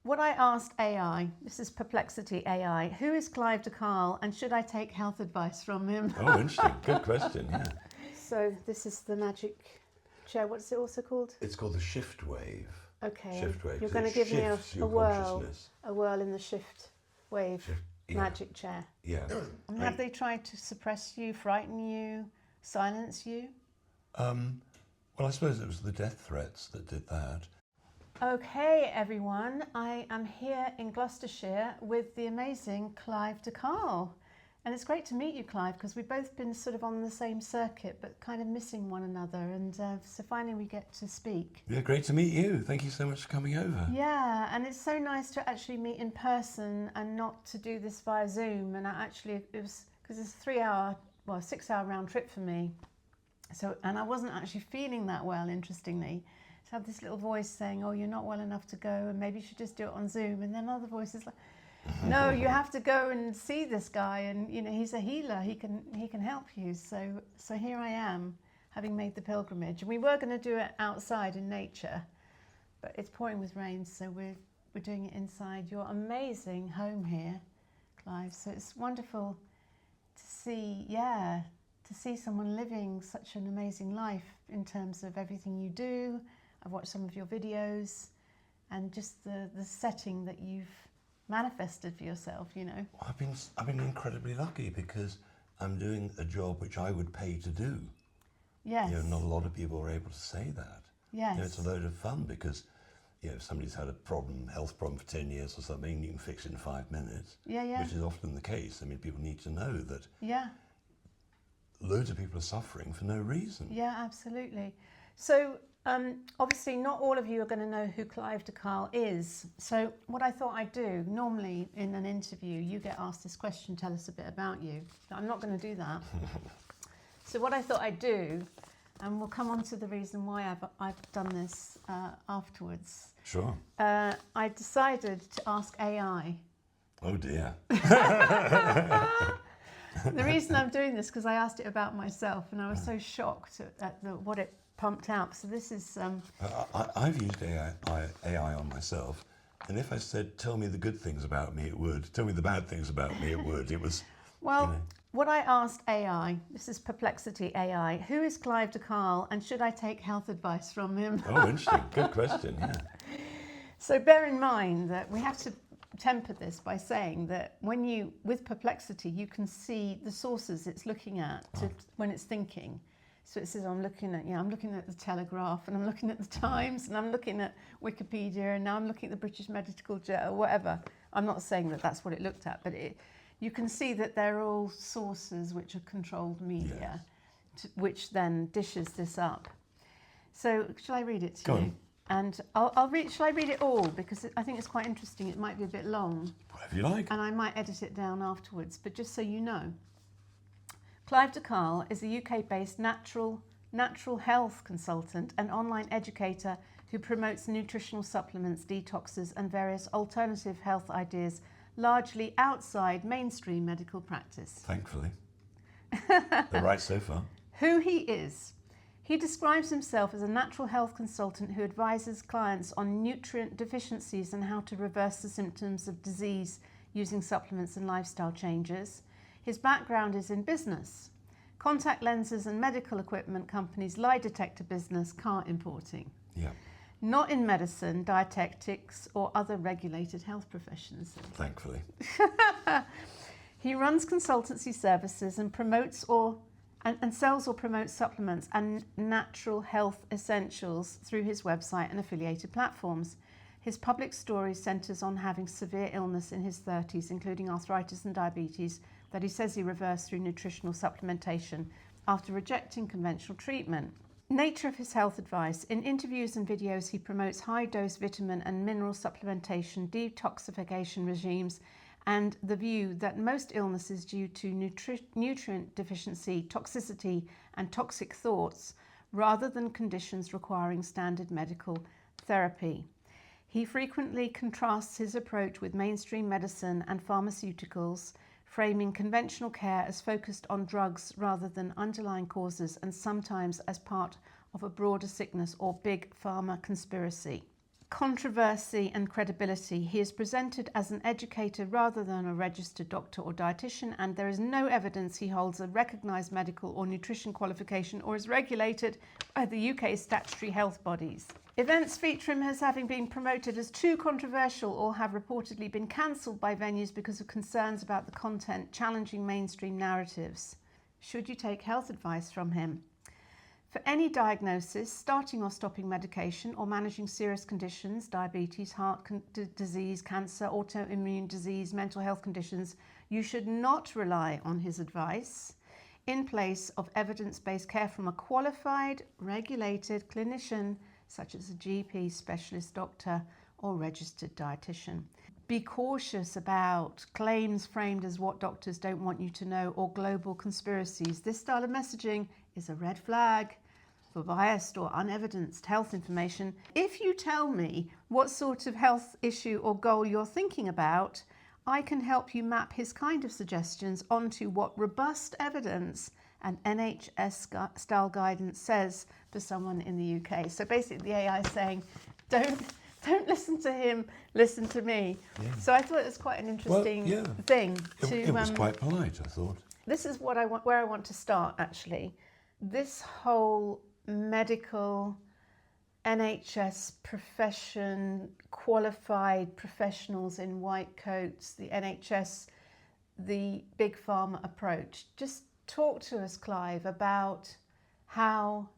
what I asked AI, this is Perplexity AI, who is Clive de Carle and should I take health advice from him? Oh, interesting. Good question, yeah. So this is the magic chair. What's it also called? It's called the shift wave. Okay. Shift wave. You're going to give me a whirl in the shift wave magic chair. Yeah. And have they tried to suppress you, frighten you, silence you? Well, I suppose it was the death threats that did that. Okay, everyone. I am here in Gloucestershire with the amazing Clive de Carle. And it's great to meet you, Clive, because we've both been sort of on the same circuit, but kind of missing one another. And so finally we get to speak. Yeah, great to meet you. Thank you so much for coming over. Yeah, and it's so nice to actually meet in person and not to do this via Zoom. And it was, because it's a 6-hour round trip for me. And I wasn't actually feeling that well, interestingly. To have this little voice saying, oh, you're not well enough to go, and maybe you should just do it on Zoom. And then other voices like, no, you have to go and see this guy, and he's a healer. He can help you. So here I am, having made the pilgrimage. And we were going to do it outside in nature, but it's pouring with rain, so we're doing it inside your amazing home here, Clive. So it's wonderful to see someone living such an amazing life in terms of everything you do. I've watched some of your videos, and just the setting that you've manifested for yourself, I've been incredibly lucky because I'm doing a job which I would pay to do. Yes. Not a lot of people are able to say that. Yes. It's a load of fun because if somebody's had a health problem for 10 years or something, you can fix it in 5 minutes. Yeah. Which is often the case. I mean, people need to know that. Yeah. Loads of people are suffering for no reason. Yeah, absolutely. So obviously not all of you are going to know who Clive de Carle is. So what I thought I'd do, normally in an interview you get asked this question, tell us a bit about you. But I'm not going to do that. So what I thought I'd do, and we'll come on to the reason why I've done this afterwards. Sure. I decided to ask AI. Oh dear. The reason I'm doing this because I asked it about myself and I was so shocked at what it pumped out. So this is... I've used AI on myself, and if I said, tell me the good things about me, it would. Tell me the bad things about me, it would. It was... Well, what I asked AI, this is Perplexity AI, who is Clive de Carle and should I take health advice from him? Oh, interesting. Good question, yeah. So bear in mind that we have to temper this by saying that with Perplexity, you can see the sources it's looking at when it's thinking. So it says, I'm looking at the Telegraph, and I'm looking at the Times, and I'm looking at Wikipedia, and now I'm looking at the British Medical Journal, whatever. I'm not saying that that's what it looked at, but you can see that they're all sources which are controlled media, yes, which then dishes this up. So shall I read it to Go you? on. And shall I read it all? Because I think it's quite interesting. It might be a bit long. Whatever you like. And I might edit it down afterwards, but just so you know. Clive de Carle is a UK-based natural health consultant and online educator who promotes nutritional supplements, detoxes and various alternative health ideas, largely outside mainstream medical practice. Thankfully. They're right so far. Who he is. He describes himself as a natural health consultant who advises clients on nutrient deficiencies and how to reverse the symptoms of disease using supplements and lifestyle changes. His background is in business, contact lenses and medical equipment companies, lie detector business, car importing. Yeah. Not in medicine, dietetics or other regulated health professions. Thankfully. He runs consultancy services and sells or promotes supplements and natural health essentials through his website and affiliated platforms. His public story centres on having severe illness in his 30s, including arthritis and diabetes, that he says he reversed through nutritional supplementation after rejecting conventional treatment. Nature of his health advice. In interviews and videos, he promotes high-dose vitamin and mineral supplementation, detoxification regimes, and the view that most illnesses due to nutrient deficiency, toxicity and toxic thoughts, rather than conditions requiring standard medical therapy. He frequently contrasts his approach with mainstream medicine and pharmaceuticals, framing conventional care as focused on drugs rather than underlying causes and sometimes as part of a broader sickness or big pharma conspiracy. controversy and credibility. He is presented as an educator rather than a registered doctor or dietitian, and there is no evidence he holds a recognised medical or nutrition qualification or is regulated by the UK's statutory health bodies. Events feature him as having been promoted as too controversial or have reportedly been cancelled by venues because of concerns about the content challenging mainstream narratives. Should you take health advice from him? For any diagnosis, starting or stopping medication or managing serious conditions, diabetes, heart disease, cancer, autoimmune disease, mental health conditions, you should not rely on his advice in place of evidence-based care from a qualified, regulated clinician such as a GP, specialist doctor or registered dietitian. Be cautious about claims framed as what doctors don't want you to know or global conspiracies. This style of messaging is a red flag for biased or unevidenced health information. If you tell me what sort of health issue or goal you're thinking about, I can help you map his kind of suggestions onto what robust evidence and NHS-style guidance says for someone in the UK. So basically the AI is saying, don't listen to him, listen to me. Yeah. So I thought it was quite an interesting thing. It was quite polite, I thought. This is what where I want to start, actually. This whole medical NHS profession, qualified professionals in white coats, the NHS, the big pharma approach. Just talk to us, Clive, about how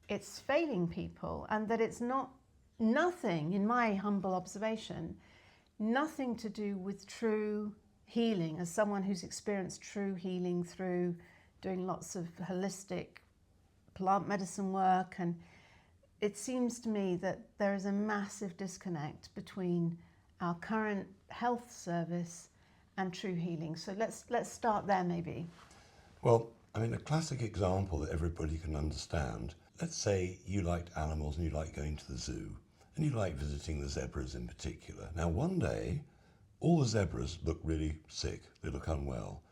it's failing people and that it's nothing, in my humble observation, nothing to do with true healing, as someone who's experienced true healing through doing lots of holistic plant medicine work. And it seems to me that there is a massive disconnect between our current health service and true healing. So let's start there maybe. Well, I mean, a classic example that everybody can understand, let's say you liked animals and you like going to the zoo and you like visiting the zebras in particular. Now, one day, all the zebras look really sick, they look unwell.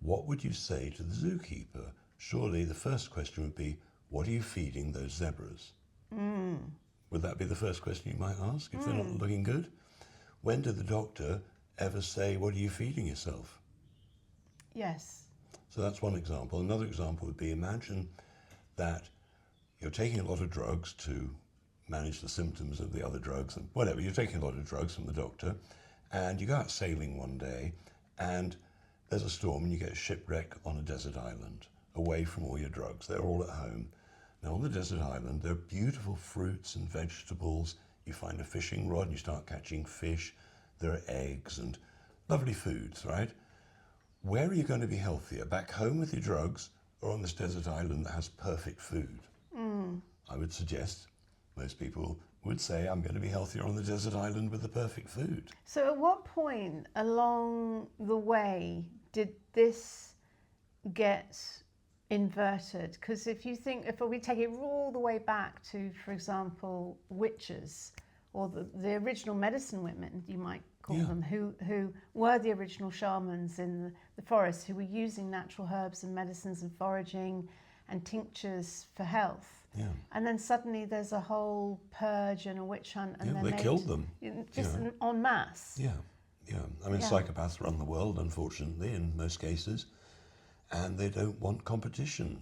What would you say to the zookeeper? Surely the first question would be, what are you feeding those zebras? Would that be the first question you might ask if they're not looking good? When did the doctor ever say, what are you feeding yourself? Yes. So that's one example. Another example would be, imagine that you're taking a lot of drugs to manage the symptoms of the other drugs and whatever. You're taking a lot of drugs from the doctor and you go out sailing one day and there's a storm and you get a shipwreck on a desert island away from all your drugs. They're all at home. Now on the desert island, there are beautiful fruits and vegetables. You find a fishing rod and you start catching fish. There are eggs and lovely foods, right? Where are you going to be healthier? Back home with your drugs or on this desert island that has perfect food? I would suggest most people would say I'm going to be healthier on the desert island with the perfect food. So at what point along the way did this get inverted? Because if we take it all the way back to, for example, witches or the original medicine women, you might call them, who were the original shamans in the forest, who were using natural herbs and medicines and foraging and tinctures for health. Yeah. And then suddenly there's a whole purge and a witch hunt, and they killed them. Just en masse. Yeah. I mean, psychopaths run the world, unfortunately, in most cases, and they don't want competition.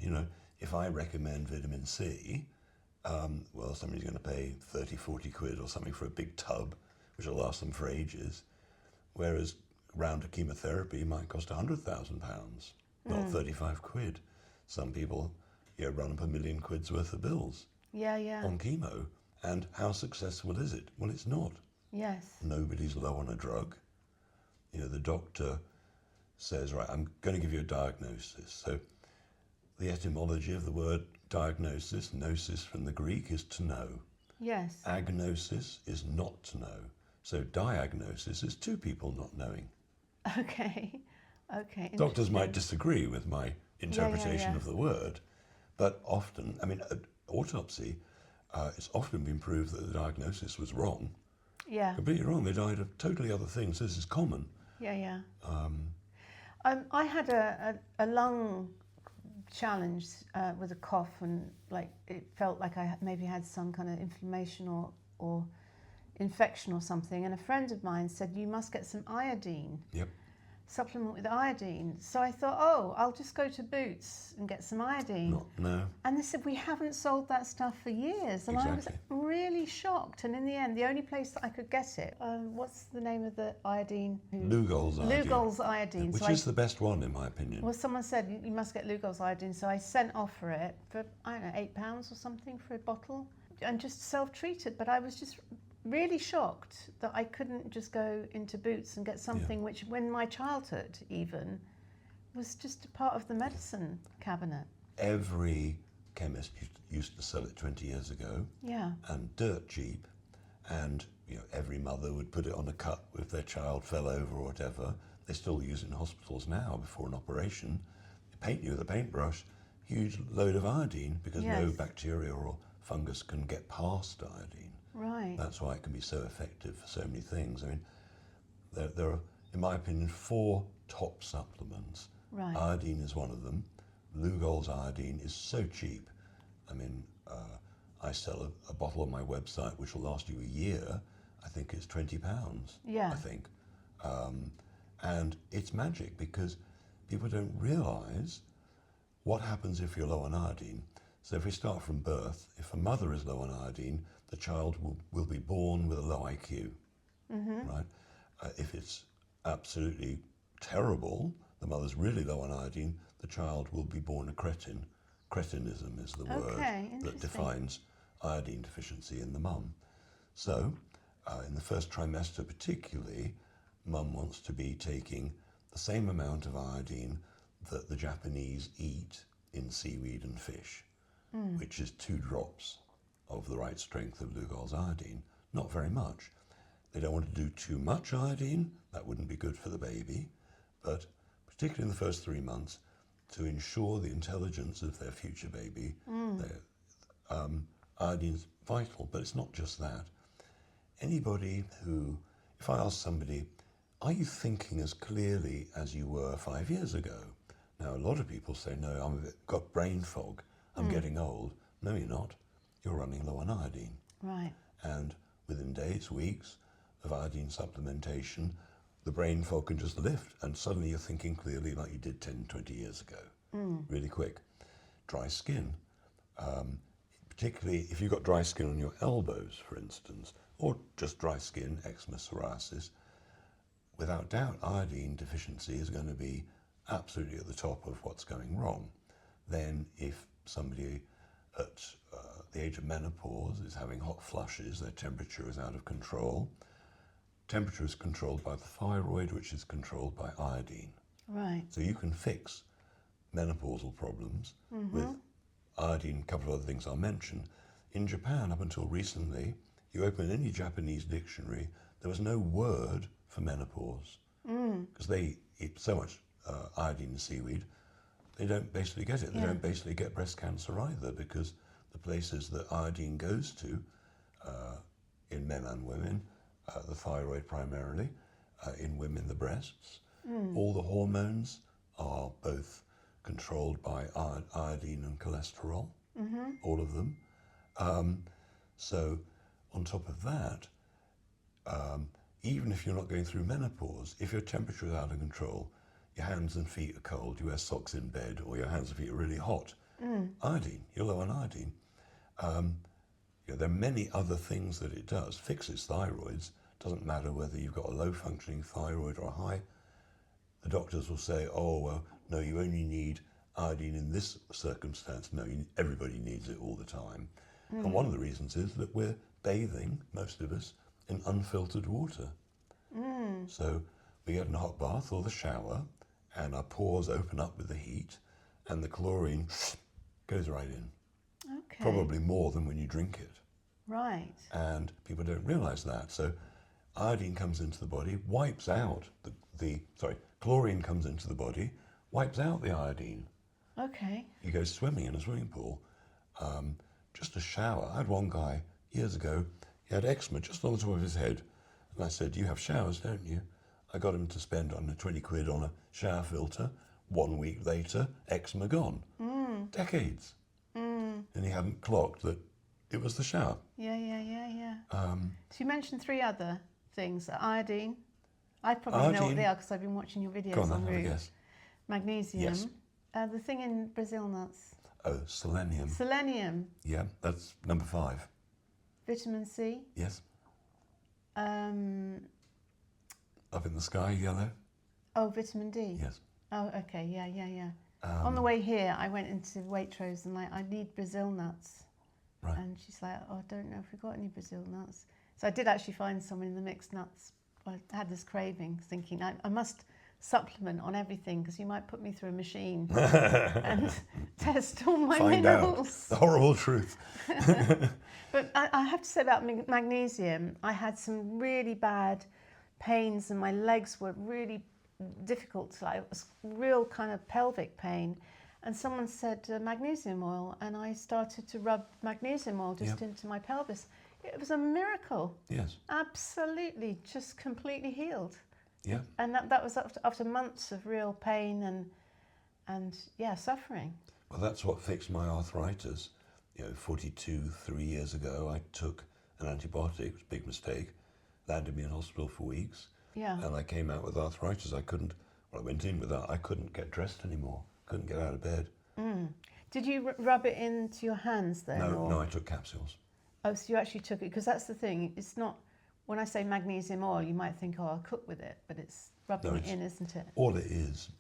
If I recommend vitamin C, well, somebody's going to pay 30, 40 quid or something for a big tub, which will last them for ages, whereas a round of chemotherapy might cost £100,000, not 35 quid. Some people run up £1 million worth of bills on chemo. And how successful is it? Well, it's not. Yes. Nobody's low on a drug. The doctor says, right, I'm going to give you a diagnosis. So the etymology of the word diagnosis, gnosis from the Greek, is to know. Yes. Agnosis is not to know. So diagnosis is two people not knowing. Okay. Doctors might disagree with my interpretation of the word, but often, autopsy, it's often been proved that the diagnosis was wrong. Yeah. Completely wrong. They died of totally other things. This is common. Yeah. I had a lung challenge with a cough, and it felt like I maybe had some kind of inflammation or infection or something, and a friend of mine said, you must get some iodine, Yep. supplement with iodine. So I thought, oh, I'll just go to Boots and get some iodine. No. And they said, we haven't sold that stuff for years. And I was Exactly. really shocked. And in the end, the only place that I could get it, what's the name of the iodine? Lugol's iodine. Lugol's iodine. Which So is the best one, in my opinion. well, someone said, you must get Lugol's iodine. So I sent off for it for, I don't know, £8 or something for a bottle. And just self-treated. But I was just really shocked that I couldn't just go into Boots and get something which, when my childhood even, was just a part of the medicine cabinet. Every chemist used to sell it 20 years ago, Yeah. and dirt cheap, and every mother would put it on a cut if their child fell over or whatever. They still use it in hospitals now before an operation. They paint you with a paintbrush, huge load of iodine, because no Yes. bacteria or fungus can get past iodine. Right. That's why it can be so effective for so many things. I mean, there are, in my opinion, 4 top supplements. Right. Iodine is one of them. Lugol's iodine is so cheap. I mean, I sell a bottle on my website which will last you a year. I think it's £20. Yeah. I think. And it's magic because people don't realise what happens if you're low on iodine. So if we start from birth, if a mother is low on iodine, the child will be born with a low IQ, right? If it's absolutely terrible, the mother's really low on iodine, the child will be born a cretin. Cretinism is the word that interesting. defines iodine deficiency in the mum. So in the first trimester particularly, mum wants to be taking the same amount of iodine that the Japanese eat in seaweed and fish, which is 2 drops of the right strength of Lugol's iodine. Not very much. They don't want to do too much iodine, that wouldn't be good for the baby, but particularly in the first 3 months, to ensure the intelligence of their future baby, iodine's vital. But it's not just that. Anybody who, if I ask somebody, are you thinking as clearly as you were 5 years ago? Now, a lot of people say, no, I've got brain fog, I'm getting old. No, you're not. You're running low on iodine. Right. And within days, weeks of iodine supplementation, the brain fog can just lift, and suddenly you're thinking clearly like you did 10, 20 years ago, really quick. Dry skin, particularly if you've got dry skin on your elbows, for instance, or just dry skin, eczema, psoriasis, without doubt, iodine deficiency is going to be absolutely at the top of what's going wrong. Then if somebody at the age of menopause is having hot flushes, their temperature is out of control. Temperature is controlled by the thyroid, which is controlled by iodine. Right. So you can fix menopausal problems with iodine. A couple of other things I'll mention. In Japan, up until recently, you open any Japanese dictionary, there was no word for menopause because they eat so much iodine and seaweed, they don't basically get it. They don't basically get breast cancer either, because the places that iodine goes to, in men and women, the thyroid primarily, in women the breasts, all the hormones are both controlled by iodine and cholesterol, all of them. So on top of that, even if you're not going through menopause, if your temperature is out of control, your hands and feet are cold, you wear socks in bed, or your hands and feet are really hot, iodine, you're low on iodine. There are many other things that it does. Fixes thyroids. Doesn't matter whether you've got a low functioning thyroid or a high. The doctors will say, oh, well, no, you only need iodine in this circumstance. No, everybody needs it all the time. And one of the reasons is that we're bathing, most of us, in unfiltered water. So we get in a hot bath or the shower, and our pores open up with the heat, and the chlorine goes right in. Okay. Probably more than when you drink it. Right. And people don't realise that. So iodine comes into the body, wipes out chlorine comes into the body, wipes out the iodine. Okay. You go swimming in a swimming pool, just a shower. I had one guy years ago, he had eczema just on the top of his head. And I said, you have showers, don't you? I got him to spend on 20 quid on a shower filter. 1 week later, eczema gone. Decades. And he hadn't clocked that It was the shower. Yeah. So you mentioned 3 other things. Iodine. I probably know what Iodine. they are because I've been watching your videos Go on, on then, have a route. guess. Magnesium. Yes. The thing in Brazil nuts. Oh, selenium. Selenium. Yeah, that's number 5. Vitamin C. Yes. Um, Up in the sky, yellow. oh, vitamin D. Yes. Oh, okay. Yeah. On the way here, I went into Waitrose and I need Brazil nuts. Right. And she's like, oh, I don't know if we've got any Brazil nuts. So I did actually find some in the mixed nuts. I had this craving, thinking I must supplement on everything because you might put me through a machine and test all my Find minerals. out the horrible truth. But I have to say about magnesium, I had some really bad pains and my legs were really difficult. It was real kind of pelvic pain. And someone said magnesium oil, and I started to rub magnesium oil just into my pelvis. It was a miracle. Yes. Absolutely, just completely healed. Yeah. And that was after months of real pain and suffering. Well, that's what fixed my arthritis. 3 years ago, I took an antibiotic. It was a big mistake. Landed me in hospital for weeks. Yeah. And I came out with arthritis. I went in with that. I couldn't get dressed anymore. Couldn't get out of bed. Did you rub it into your hands then? No, I took capsules. Oh, so you actually took it, because that's the thing. It's not, when I say magnesium oil, you might think, oh, I'll cook with it, but it's rubbing it in, isn't it? All it is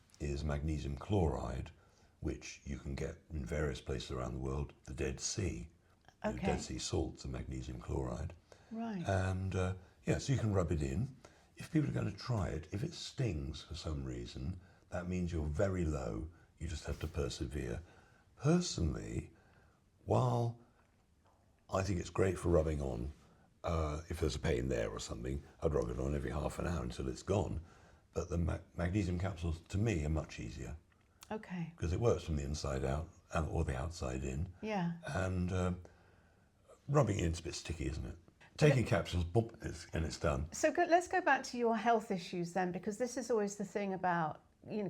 magnesium chloride, which you can get in various places around the world. The Dead Sea. Okay. Dead Sea salts are magnesium chloride. Right. And so you can rub it in. If people are going to try it, if it stings for some reason, that means you're very low. You just have to persevere. Personally, while I think it's great for rubbing on, if there's a pain there or something, I'd rub it on every half an hour until it's gone. But the magnesium capsules, to me, are much easier. Okay. Because it works from the inside out or the outside in. Yeah. And rubbing it in's a bit sticky, isn't it? Taking capsules, boom, and it's done. So let's go back to your health issues then, because this is always the thing about,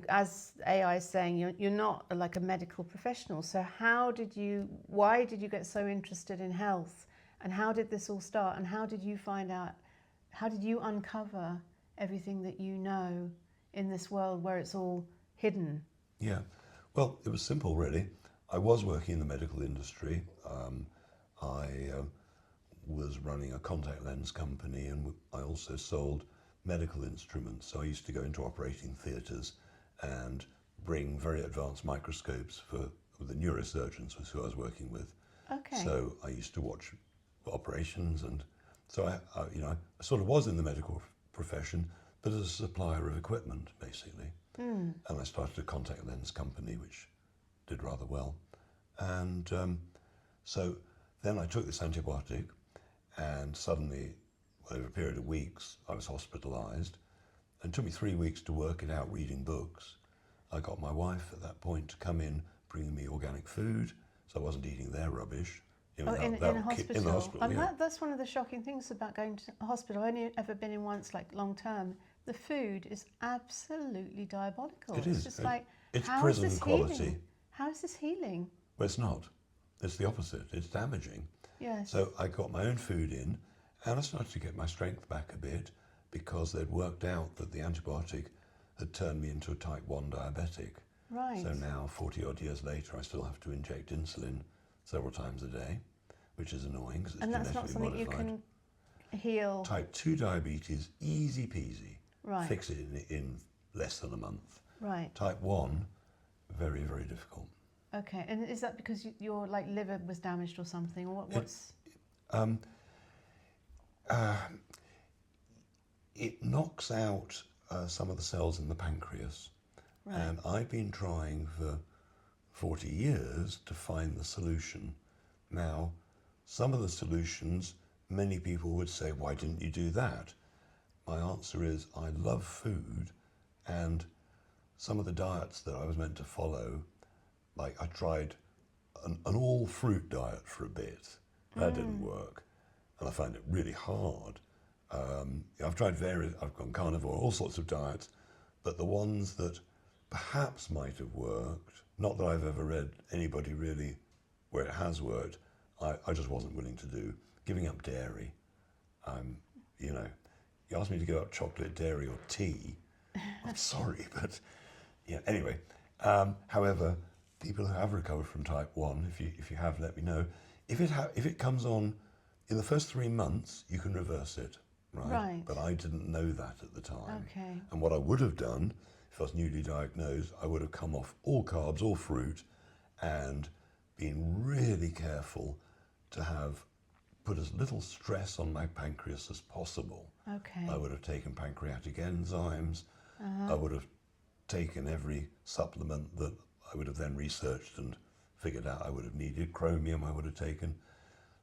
as AI is saying, you're not like a medical professional. So why did you get so interested in health? And how did this all start? And how did you uncover everything that you know in this world where it's all hidden? Yeah, well, it was simple, really. I was working in the medical industry. I was running a contact lens company, and I also sold medical instruments. So I used to go into operating theatres and bring very advanced microscopes for the neurosurgeons, was who I was working with. Okay. So I used to watch operations, and so I sort of was in the medical profession, but as a supplier of equipment, basically. And I started a contact lens company, which did rather well. And so then I took this antibiotic, and suddenly, over a period of weeks, I was hospitalised. And it took me 3 weeks to work it out reading books. I got my wife at that point to come in, bringing me organic food, so I wasn't eating their rubbish. In a hospital? In the hospital, yeah. That's one of the shocking things about going to a hospital. I've only ever been in once, like long term. The food is absolutely diabolical. It is. It's just like, it's how prison is this quality. healing? How is this healing? Well, it's not. It's the opposite. It's damaging. Yes. So I got my own food in, and I started to get my strength back a bit, because they'd worked out that the antibiotic had turned me into a type 1 diabetic. Right. So now, 40 odd years later, I still have to inject insulin several times a day, which is annoying because it's and that's genetically not something modified. you can heal. Type 2 diabetes, easy peasy. Right. Fix it in less than a month. Right. Type 1, very, very difficult. Okay, and is that because your like liver was damaged or something, or what's? It knocks out some of the cells in the pancreas. Right. And I've been trying for 40 years to find the solution. Now, some of the solutions, many people would say, why didn't you do that? My answer is, I love food, and some of the diets that I was meant to follow, like I tried an all fruit diet for a bit. That didn't work, and I find it really hard. I've tried I've gone carnivore, all sorts of diets, but the ones that perhaps might have worked, not that I've ever read anybody really where it has worked, I just wasn't willing to do. Giving up dairy, you know, you asked me to give up chocolate, dairy or tea, I'm sorry, but yeah, anyway. However, people who have recovered from type 1, if you have, let me know. If it comes on in the first 3 months, you can reverse it, right? Right. But I didn't know that at the time. Okay. And what I would have done, if I was newly diagnosed, I would have come off all carbs, all fruit, and been really careful to have put as little stress on my pancreas as possible. Okay. I would have taken pancreatic enzymes. I would have taken every supplement that I would have then researched and figured out I would have needed. Chromium I would have taken.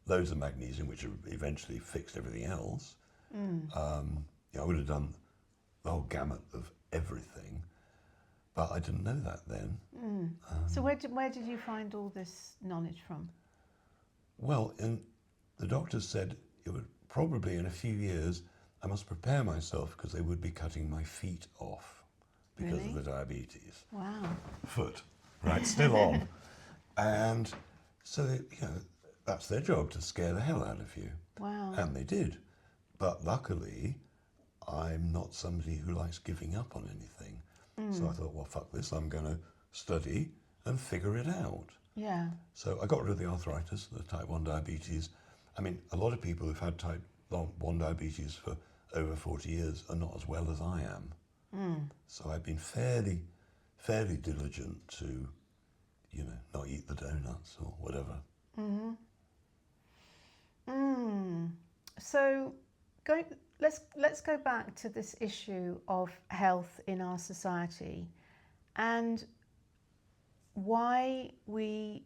Loads of magnesium, which eventually fixed everything else. I would have done the whole gamut of everything. But I didn't know that then. So where did you find all this knowledge from? Well, the doctors said it would probably in a few years I must prepare myself because they would be cutting my feet off because Really? of the diabetes. Wow. Foot, right, still on. And so that's their job, to scare the hell out of you. Wow. And they did. But luckily, I'm not somebody who likes giving up on anything. So I thought, well, fuck this, I'm going to study and figure it out. Yeah. So I got rid of the arthritis, the type 1 diabetes. I mean, a lot of people who've had type 1 diabetes for over 40 years are not as well as I am. So I've been fairly diligent to, not eat the donuts or whatever. So let's go back to this issue of health in our society and why we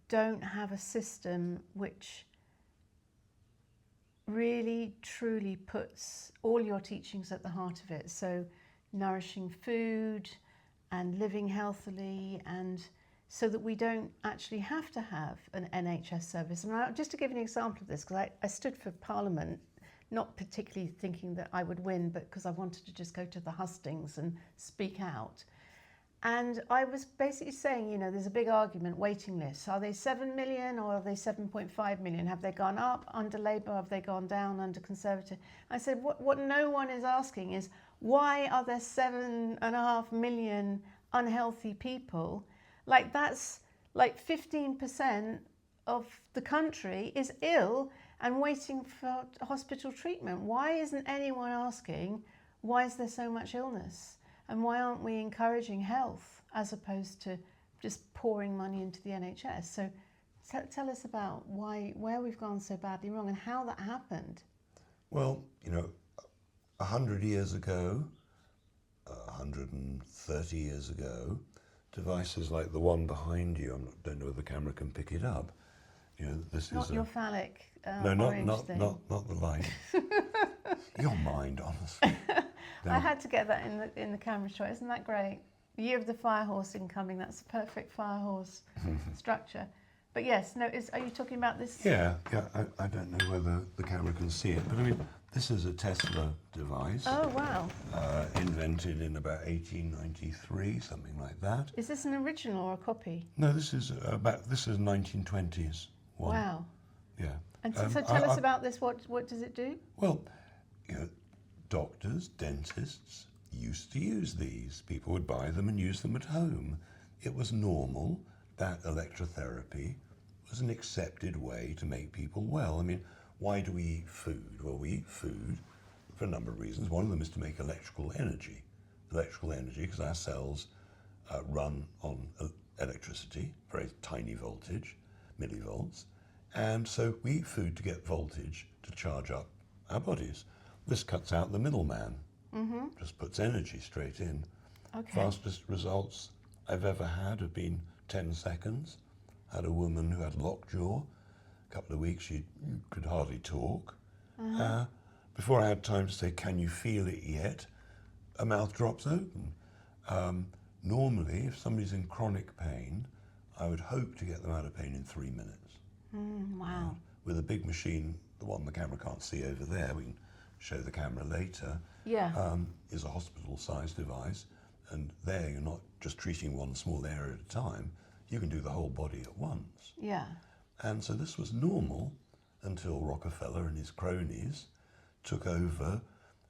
don't have a system which really truly puts all your teachings at the heart of it. So nourishing food and living healthily, and so that we don't actually have to have an NHS service. And just to give you an example of this, because I stood for Parliament, not particularly thinking that I would win, but because I wanted to just go to the hustings and speak out. And I was basically saying, there's a big argument, waiting lists. Are they 7 million or are they 7.5 million? Have they gone up under Labour? Have they gone down under Conservative? I said, what no one is asking is, why are there 7.5 million unhealthy people? Like, that's like 15% of the country is ill and waiting for hospital treatment. Why isn't anyone asking, why is there so much illness? And why aren't we encouraging health as opposed to just pouring money into the NHS? So tell us about where we've gone so badly wrong and how that happened. Well, 100 years ago, 130 years ago, devices like the one behind you, I don't know if the camera can pick it up. This Not is your phallic no, orange thing. not the light. Your mind, honestly. I had to get that in the camera shot. Isn't that great? Year of the fire horse incoming. That's a perfect fire horse structure. But yes, no. Are you talking about this? Yeah. I don't know whether the camera can see it, but I mean, this is a Tesla device. Oh wow! Invented in about 1893, something like that. Is this an original or a copy? No, this is 1920s one. Wow. Yeah. And so tell us about this. What does it do? Well, doctors, dentists used to use these. People would buy them and use them at home. It was normal that electrotherapy was an accepted way to make people well. I mean, why do we eat food? Well, we eat food for a number of reasons. One of them is to make electrical energy. Electrical energy, because our cells run on electricity, very tiny voltage, millivolts. And so we eat food to get voltage to charge up our bodies. This cuts out the middleman, just puts energy straight in. Okay. Fastest results I've ever had have been 10 seconds. Had a woman who had lockjaw. A couple of weeks she could hardly talk. Before I had time to say, can you feel it yet? Her mouth drops open. Normally, if somebody's in chronic pain, I would hope to get them out of pain in 3 minutes. Wow. With a big machine, the one the camera can't see over there, we can show the camera later, Yeah. is a hospital-sized device. And there you're not just treating one small area at a time, you can do the whole body at once. Yeah. And so this was normal until Rockefeller and his cronies took over.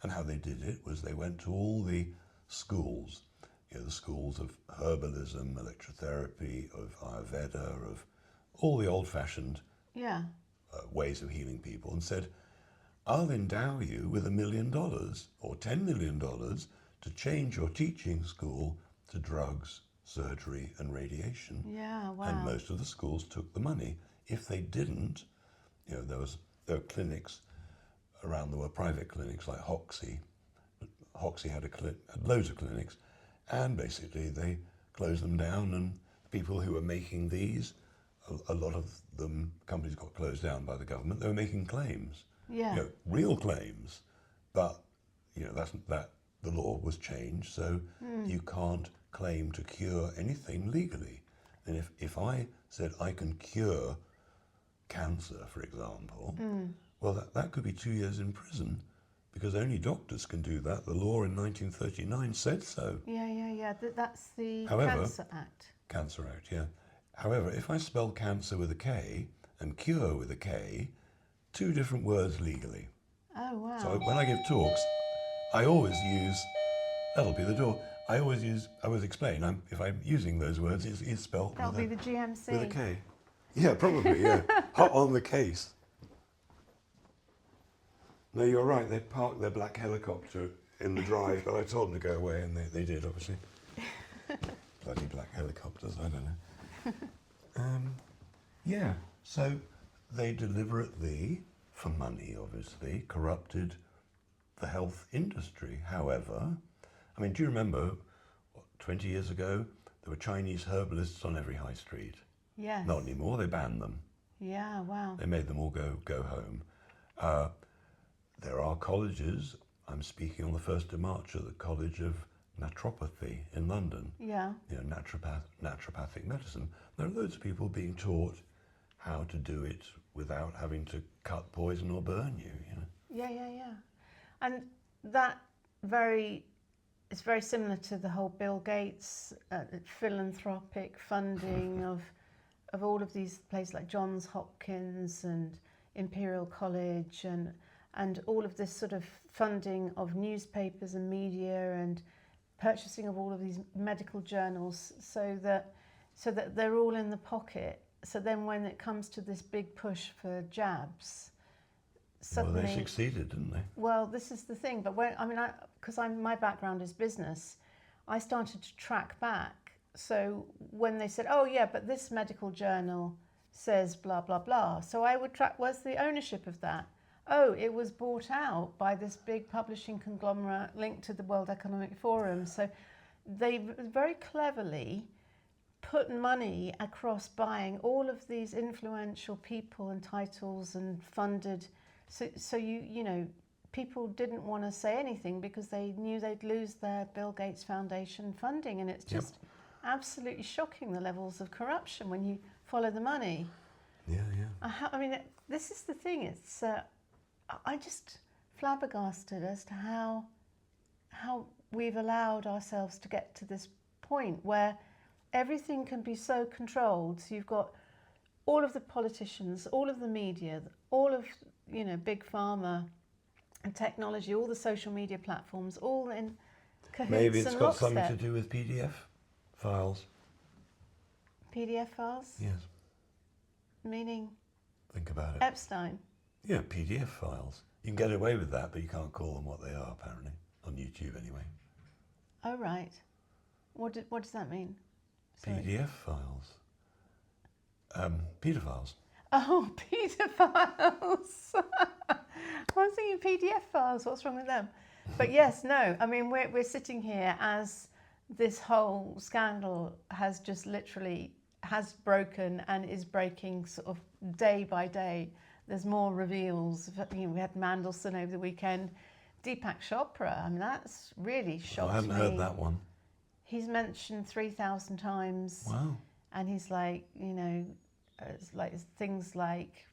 And how they did it was they went to all the schools, the schools of herbalism, electrotherapy, of Ayurveda, of all the old-fashioned ways of healing people, and said, I'll endow you with $1 million or $10 million to change your teaching school to drugs, surgery, and radiation. Yeah, wow. And most of the schools took the money. If they didn't, there were clinics around, there were private clinics like Hoxie. Hoxie had loads of clinics, and basically they closed them down, and people who were making these, a lot of them, companies got closed down by the government. They were making claims, real claims, but that the law was changed, so you can't claim to cure anything legally. And if I said I can cure cancer, for example, well, that could be 2 years in prison, because only doctors can do that. The law in 1939 said so. Yeah. That's the However, Cancer Act. Cancer Act, yeah. However, if I spell cancer with a K and cure with a K, two different words legally. Oh, wow. So when I give talks, I always use, that'll be the door, I always explain, if I'm using those words, it's spelled That'll be the GMC. with a K. Yeah, probably, yeah. Hot on the case. No, you're right, they parked their black helicopter in the drive, but I told them to go away, and they did, obviously. Bloody black helicopters, I don't know. Yeah, so they deliberately, for money obviously, corrupted the health industry. However, I mean, do you remember, 20 years ago, there were Chinese herbalists on every high street? Yes. Not anymore, they banned them. Yeah, wow. They made them all go home. There are colleges, I'm speaking on the 1st of March at the College of Naturopathy in London. Yeah. Naturopathic medicine. There are loads of people being taught how to do it without having to cut, poison, or burn you. Yeah. And that it's very similar to the whole Bill Gates philanthropic funding of all of these places like Johns Hopkins and Imperial College and all of this sort of funding of newspapers and media and purchasing of all of these medical journals so that they're all in the pocket. So then when it comes to this big push for jabs, suddenly... Well, they succeeded, didn't they? Well, this is the thing. But my background is business, I started to track back. So when they said, oh yeah, but this medical journal says blah, blah, blah. So I would track, where's the ownership of that? Oh, it was bought out by this big publishing conglomerate linked to the World Economic Forum. So they very cleverly put money across buying all of these influential people and titles and funded. So people didn't want to say anything because they knew they'd lose their Bill Gates Foundation funding. And it's just absolutely shocking, the levels of corruption when you follow the money. Yeah. This is the thing. It's I just flabbergasted as to how we've allowed ourselves to get to this point where everything can be so controlled. So you've got all of the politicians, all of the media, all of big pharma and technology, all the social media platforms, all in cahoots. Maybe it's and got lockstep. something to do with PDF files. PDF files? Yes. Meaning? Think about it. Epstein. Yeah, PDF files. You can get away with that, but you can't call them what they are, apparently, on YouTube anyway. Oh, right. What does that mean? Sorry. PDF files. Pedophiles. Oh, pedophiles. I was thinking PDF files. What's wrong with them? But yes, no. I mean, we're sitting here as this whole scandal has just literally has broken and is breaking sort of day by day. There's more reveals. We had Mandelson over the weekend. Deepak Chopra. I mean, that's really shocked me. I hadn't heard that one. He's mentioned 3,000 times. Wow. And he's like, it's like things like,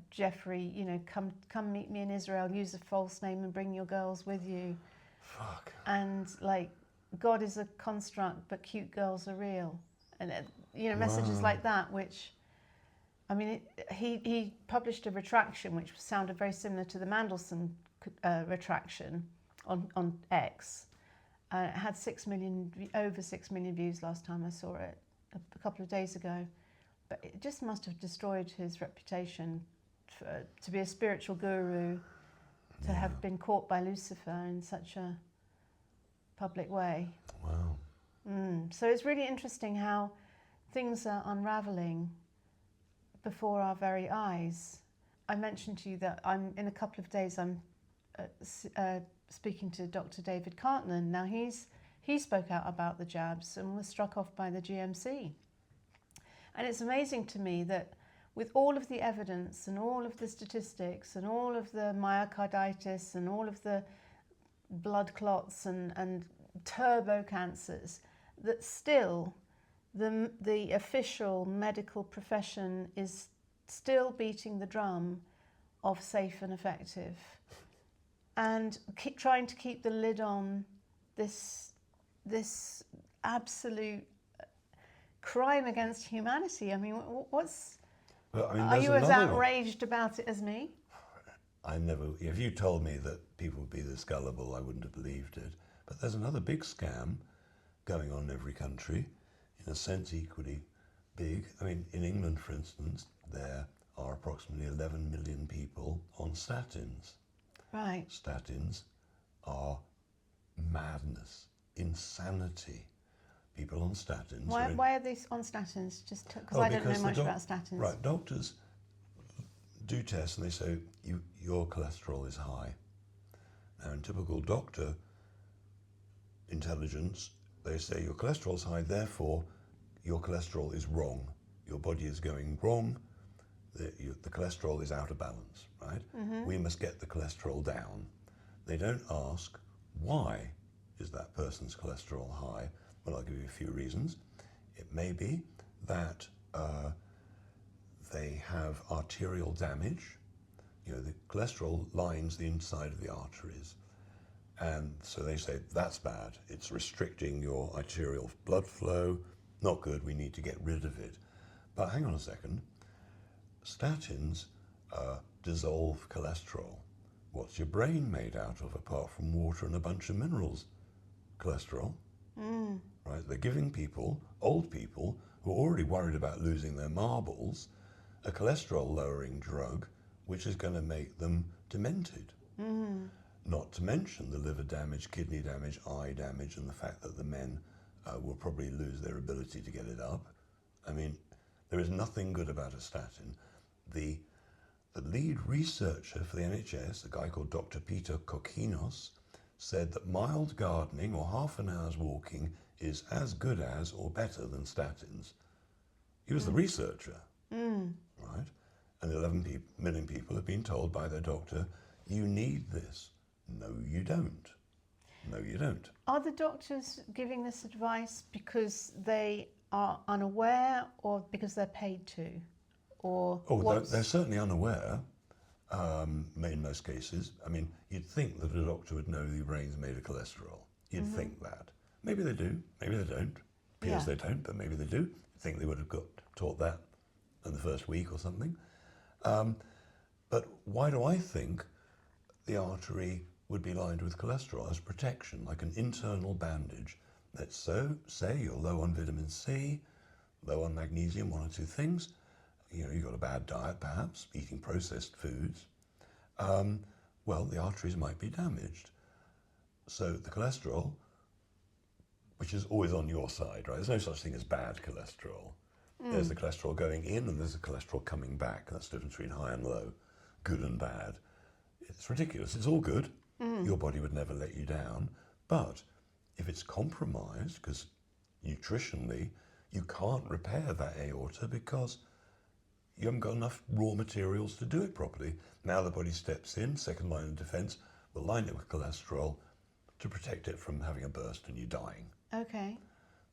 Jeffrey, come meet me in Israel, use a false name and bring your girls with you. Fuck. And like, God is a construct, but cute girls are real. And, messages like that, which I mean, he published a retraction which sounded very similar to the Mandelson retraction on X. It had over 6 million views last time I saw it, a couple of days ago. But it just must have destroyed his reputation to be a spiritual guru, to have been caught by Lucifer in such a public way. Wow. So it's really interesting how things are unravelling before our very eyes. I mentioned to you that in a couple of days I'm speaking to Dr. David Cartland. Now he spoke out about the jabs and was struck off by the GMC. And it's amazing to me that with all of the evidence and all of the statistics and all of the myocarditis and all of the blood clots and turbo cancers, that still the official medical profession is still beating the drum of safe and effective, and trying to keep the lid on this absolute crime against humanity. I mean, are you as outraged about it as me? If you told me that people would be this gullible, I wouldn't have believed it. But there's another big scam going on in every country, in a sense equally big. I mean, in England, for instance, there are approximately 11 million people on statins. Right. Statins are madness, insanity. People on statins. Why are they on statins? Just because I don't know much about statins. Right, doctors do tests and they say your cholesterol is high. Now, in typical doctor intelligence, they say your cholesterol is high, therefore your cholesterol is wrong. Your body is going wrong. The cholesterol is out of balance, right? Mm-hmm. We must get the cholesterol down. They don't ask why is that person's cholesterol high. Well, I'll give you a few reasons. It may be that they have arterial damage. You know, the cholesterol lines the inside of the arteries. And so they say, that's bad. It's restricting your arterial blood flow. Not good, we need to get rid of it. But hang on a second. Statins dissolve cholesterol. What's your brain made out of apart from water and a bunch of minerals? Cholesterol. Right? They're giving people, old people, who are already worried about losing their marbles, a cholesterol-lowering drug, which is going to make them demented. Not to mention the liver damage, kidney damage, eye damage, and the fact that the men will probably lose their ability to get it up. I mean, there is nothing good about a statin. The lead researcher for the NHS, a guy called Dr. Peter Kokkinos, said that mild gardening or half an hour's walking is as good as or better than statins. He was the researcher, right? And 11 million people have been told by their doctor, you need this. No, you don't. No, you don't. Are the doctors giving this advice because they are unaware or because they're paid to? Or they're certainly unaware in most cases. I mean, you'd think that a doctor would know your brain's made of cholesterol. You'd think that. Maybe they do, maybe they don't. Appears they don't, but maybe they do. I think they would have got taught that in the first week or something. But why do I think the artery would be lined with cholesterol as protection, like an internal bandage? Let's say you're low on vitamin C, low on magnesium, one or two things. You know, you've got a bad diet, perhaps, eating processed foods. Well, the arteries might be damaged. So the cholesterol, which is always on your side, right? There's no such thing as bad cholesterol. There's the cholesterol going in and there's the cholesterol coming back. That's the difference between high and low, good and bad. It's ridiculous. It's all good. Your body would never let you down. But if it's compromised, because nutritionally you can't repair that aorta because you haven't got enough raw materials to do it properly. Now the body steps in, second line of defense, will line it with cholesterol to protect it from having a burst and you dying. Okay.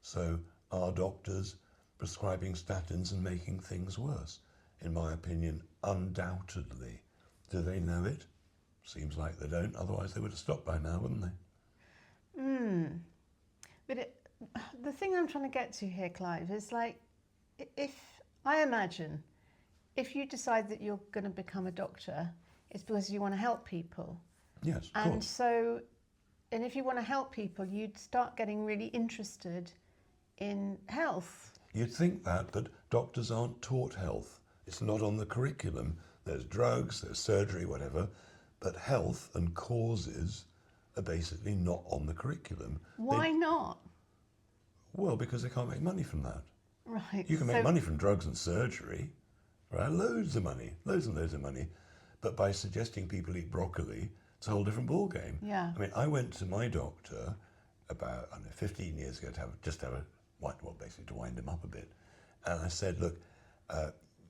So are doctors prescribing statins and making things worse? In my opinion, undoubtedly. Do they know it? Seems like they don't, otherwise they would have stopped by now, wouldn't they? But the thing I'm trying to get to here, Clive, is like, if I imagine if you decide that you're going to become a doctor, it's because you want to help people. Yes, of And course. so, and if you want to help people, you'd start getting really interested in health. You'd think that, but doctors aren't taught health. It's not on the curriculum. There's drugs, there's surgery, whatever, but health and causes are basically not on the curriculum. Why not? Well, because they can't make money from that. Right. You can make money from drugs and surgery, right? Loads of money, loads and loads of money. But by suggesting people eat broccoli, it's a whole different ballgame. Yeah. I mean, I went to my doctor about, 15 years ago to basically to wind him up a bit. And I said, look,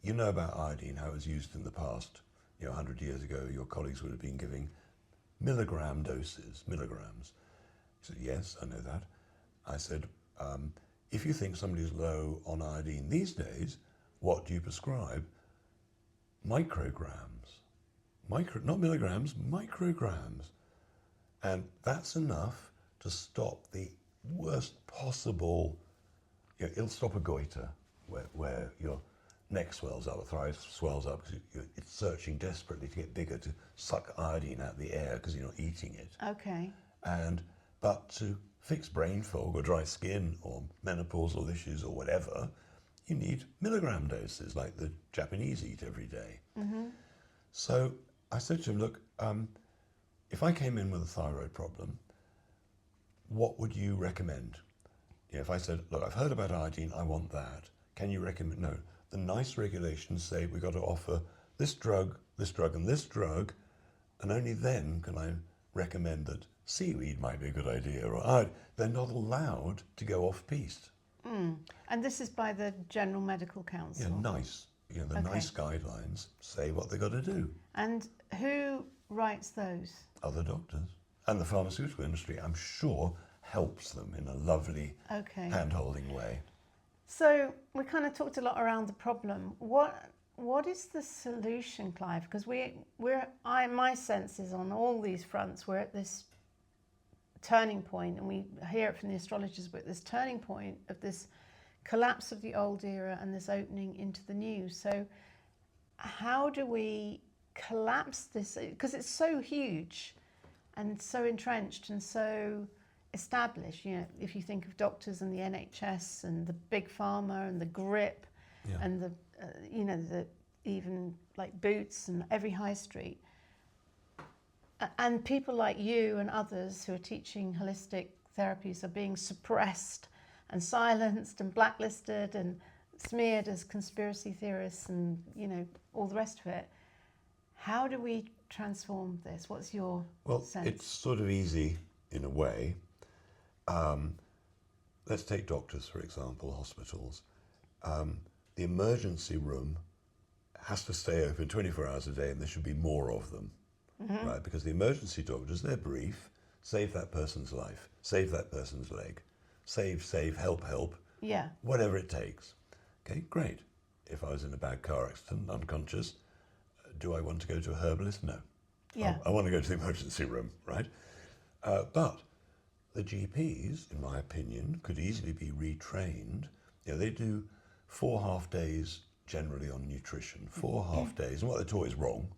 you know about iodine, how it was used in the past. 100 years ago, your colleagues would have been giving milligram doses, milligrams. He said, yes, I know that. I said, if you think somebody's low on iodine these days, what do you prescribe? Micrograms. Not milligrams, micrograms. And that's enough to stop the worst possible, it'll stop a goiter where your neck swells up, the thigh swells up because it's searching desperately to get bigger, to suck iodine out of the air because you're not eating it. Okay. But to fix brain fog or dry skin or menopausal issues or whatever, you need milligram doses like the Japanese eat every day. Mm-hmm. So I said to him, look, if I came in with a thyroid problem, what would you recommend? If I said, look, I've heard about iodine, I want that. Can you recommend? No. The nice regulations say we've got to offer this drug, and this drug, and only then can I recommend that seaweed might be a good idea. Or they're not allowed to go off-piste. Mm. And this is by the General Medical Council? Yeah, nice. Nice guidelines say what they've got to do. And who writes those? Other doctors. And the pharmaceutical industry, I'm sure, helps them in a lovely hand-holding way. So we kind of talked a lot around the problem. What is the solution, Clive? Because my sense is on all these fronts, we're at this turning point, and we hear it from the astrologers, but this turning point of this collapse of the old era and this opening into the new. So how do we collapse this? Because it's so huge and so entrenched and so established. If you think of doctors and the NHS and the big pharma and the grip and the even like Boots and every high street, and people like you and others who are teaching holistic therapies are being suppressed and silenced and blacklisted and smeared as conspiracy theorists and all the rest of it. How do we transform this? What's your sense? Well, it's sort of easy in a way. Let's take doctors, for example, hospitals. The emergency room has to stay open 24 hours a day, and there should be more of them, right? Because the emergency doctors, their brief, save that person's life, save that person's leg, save, help, whatever it takes. Okay, great. If I was in a bad car accident, unconscious, do I want to go to a herbalist? No. Yeah. I want to go to the emergency room, right? But the GPs, in my opinion, could easily be retrained. They do 4 half days generally on nutrition, 4 half days, and what they're taught is wrong.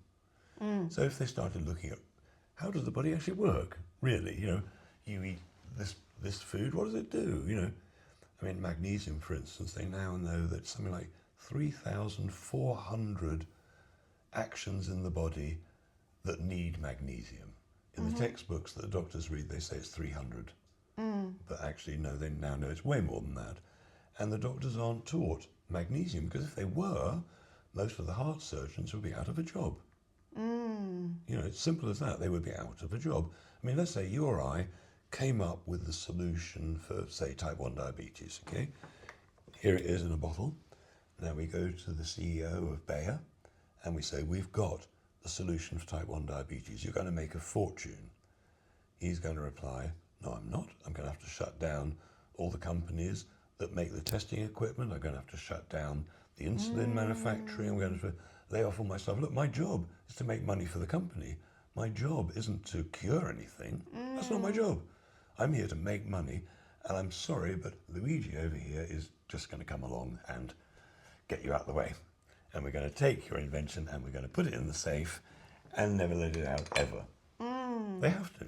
So if they started looking at how does the body actually work, really, you eat this food, what does it do? Magnesium, for instance, they now know that something like 3,400 actions in the body that need magnesium. In the textbooks that the doctors read, they say it's 300. But actually, no, they now know it's way more than that. And the doctors aren't taught magnesium, because if they were, most of the heart surgeons would be out of a job. It's simple as that. They would be out of a job. Let's say you or I came up with the solution for, say, type 1 diabetes, okay? Here it is in a bottle. Now we go to the CEO of Bayer and we say, we've got the solution for type 1 diabetes. You're going to make a fortune. He's going to reply, no, I'm not. I'm going to have to shut down all the companies that make the testing equipment. I'm going to have to shut down the insulin manufacturing. I'm going to have to lay off all my stuff. Look, my job is to make money for the company. My job isn't to cure anything. That's not my job. I'm here to make money, and I'm sorry, but Luigi over here is just going to come along and get you out of the way. and we're going to take your invention and we're going to put it in the safe and never let it out ever. They have to.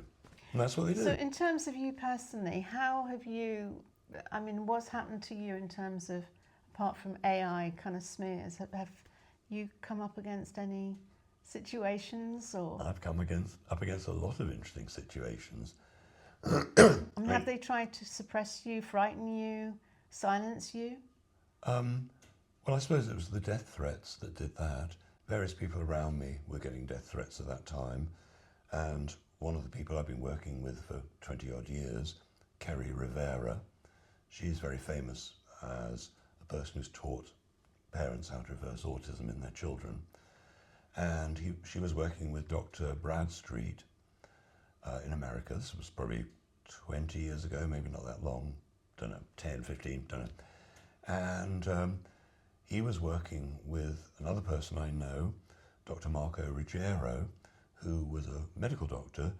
And that's what they do. So in terms of you personally, how have you, I mean, what's happened to you in terms of, apart from AI kind of smears, have you come up against any situations or? I've come up against a lot of interesting situations. I mean, have they tried to suppress you, frighten you, silence you? Well, I suppose it was the death threats that did that. Various people around me were getting death threats at that time. And one of the people I've been working with for 20 odd years, Kerry Rivera, she's very famous as a person who's taught parents how to reverse autism in their children. And she was working with Dr. Bradstreet in America. This was probably 20 years ago, maybe not that long, don't know, 10, 15, don't know. And he was working with another person I know, Dr. Marco Ruggiero, who was a medical doctor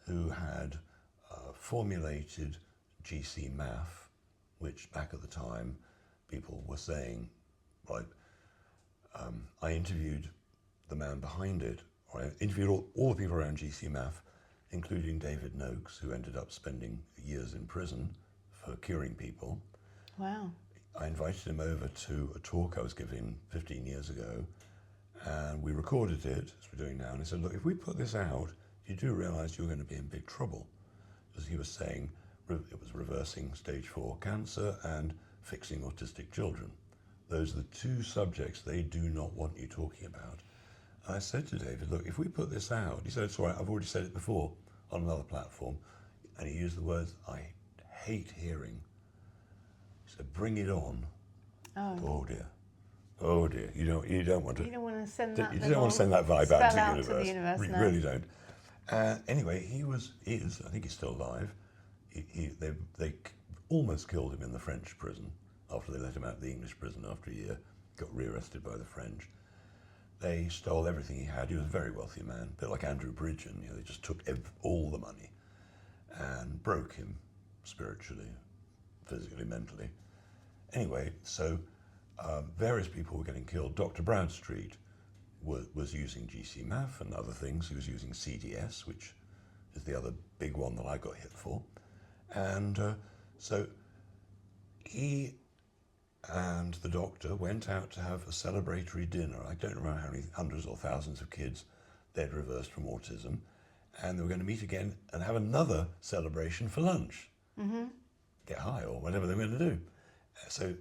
who had formulated GC-MAF, which back at the time people were saying, right, I interviewed the man behind it, or I interviewed all the people around GC-MAF, including David Noakes, who ended up spending years in prison for curing people. Wow. I invited him over to a talk I was giving 15 years ago, and we recorded it, as we're doing now, and he said, look, if we put this out, you do realise you're going to be in big trouble. Because he was saying it was reversing stage 4 cancer and fixing autistic children. Those are the two subjects they do not want you talking about. And I said to David, look, if we put this out, he said, it's all right, I've already said it before on another platform, and he used the words, I hate hearing. He said, bring it on. Oh dear. Oh dear. You don't want to. You don't want to send that. You don't want to send that vibe out to the universe. You No. really don't. Anyway, I think he's still alive. They almost killed him in the French prison after they let him out of the English prison after a year. Got rearrested by the French. They stole everything he had. He was a very wealthy man, a bit like Andrew Bridgen. They just took all the money and broke him spiritually, physically, mentally. Anyway, so various people were getting killed. Dr. Bradstreet was using GC-MAF and other things. He was using CDS, which is the other big one that I got hit for. And so he and the doctor went out to have a celebratory dinner. I don't remember how many hundreds or thousands of kids they'd reversed from autism. And they were going to meet again and have another celebration for lunch. Mm-hmm. Get high or whatever they were going to do. So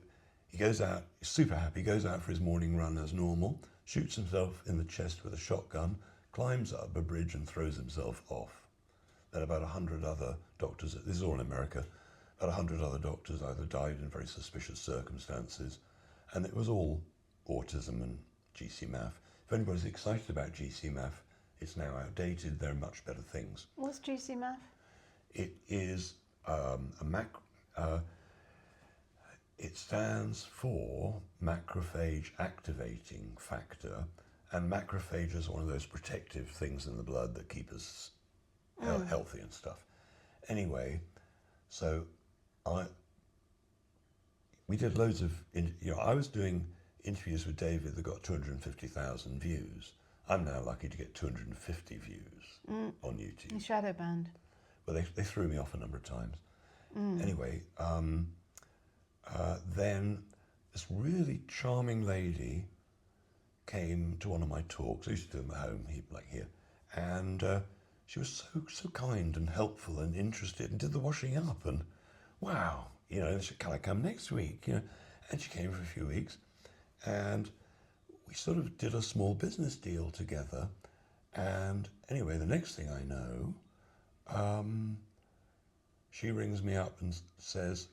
he goes out, he's super happy, goes out for his morning run as normal, shoots himself in the chest with a shotgun, climbs up a bridge and throws himself off. Then about 100 other doctors, this is all in America, about 100 other doctors either died in very suspicious circumstances, and it was all autism and GC-MAF. If anybody's excited about GC-MAF, it's now outdated, there are much better things. What's GC-MAF? It is it stands for macrophage activating factor, and macrophages are one of those protective things in the blood that keep us healthy and stuff. Anyway, so we did loads of, I was doing interviews with David that got 250,000 views. I'm now lucky to get 250 views on YouTube. You shadow banned. Well, they threw me off a number of times. Anyway, then this really charming lady came to one of my talks. I used to do them at home, like here, and she was so kind and helpful and interested, and did the washing up. And wow, can I come next week? And she came for a few weeks, and we sort of did a small business deal together. And anyway, the next thing I know, she rings me up and says,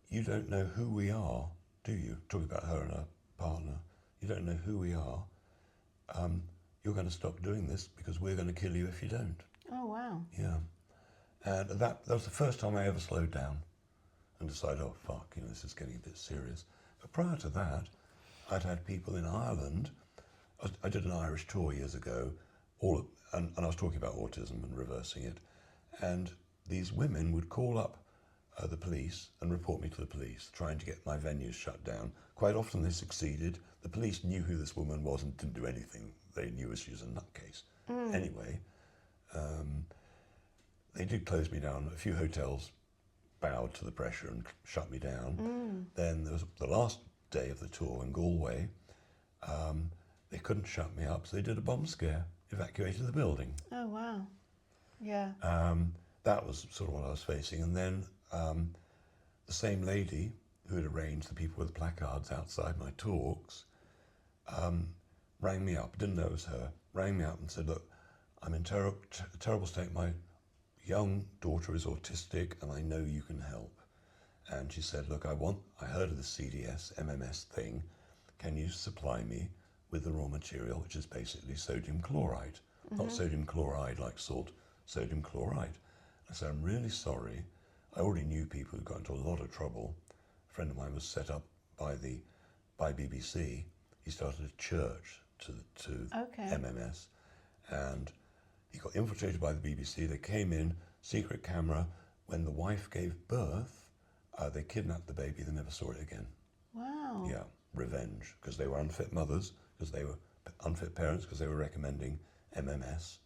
you don't know who we are, do you? Talking about her and her partner. You don't know who we are. You're going to stop doing this because we're going to kill you if you don't. Oh, wow. Yeah. And that was the first time I ever slowed down and decided, oh, fuck, this is getting a bit serious. But prior to that, I'd had people in Ireland. I did an Irish tour years ago, and I was talking about autism and reversing it. And these women would call up the police and report me to the police, trying to get my venues shut down. Quite often they succeeded. The police knew who this woman was and didn't do anything. They knew she was a nutcase. Anyway, they did close me down. A few hotels bowed to the pressure and shut me down. Then there was the last day of the tour in Galway. They couldn't shut me up, so they did a bomb scare, evacuated the building. Oh, wow. Yeah. That was sort of what I was facing. And then the same lady who had arranged the people with placards outside my talks rang me up, didn't know it was her, rang me up and said, look, I'm in terrible state. My young daughter is autistic and I know you can help. And she said, look, I heard of the CDS, MMS thing. Can you supply me with the raw material, which is basically sodium chloride? Not sodium chloride like salt, sodium chloride. I said, I'm really sorry. I already knew people who got into a lot of trouble. A friend of mine was set up by BBC. He started a church to MMS, and he got infiltrated by the BBC. They came in, secret camera. When the wife gave birth, they kidnapped the baby. They never saw it again. Wow. Yeah, revenge, because they were unfit mothers, because they were unfit parents, because they were recommending MMS.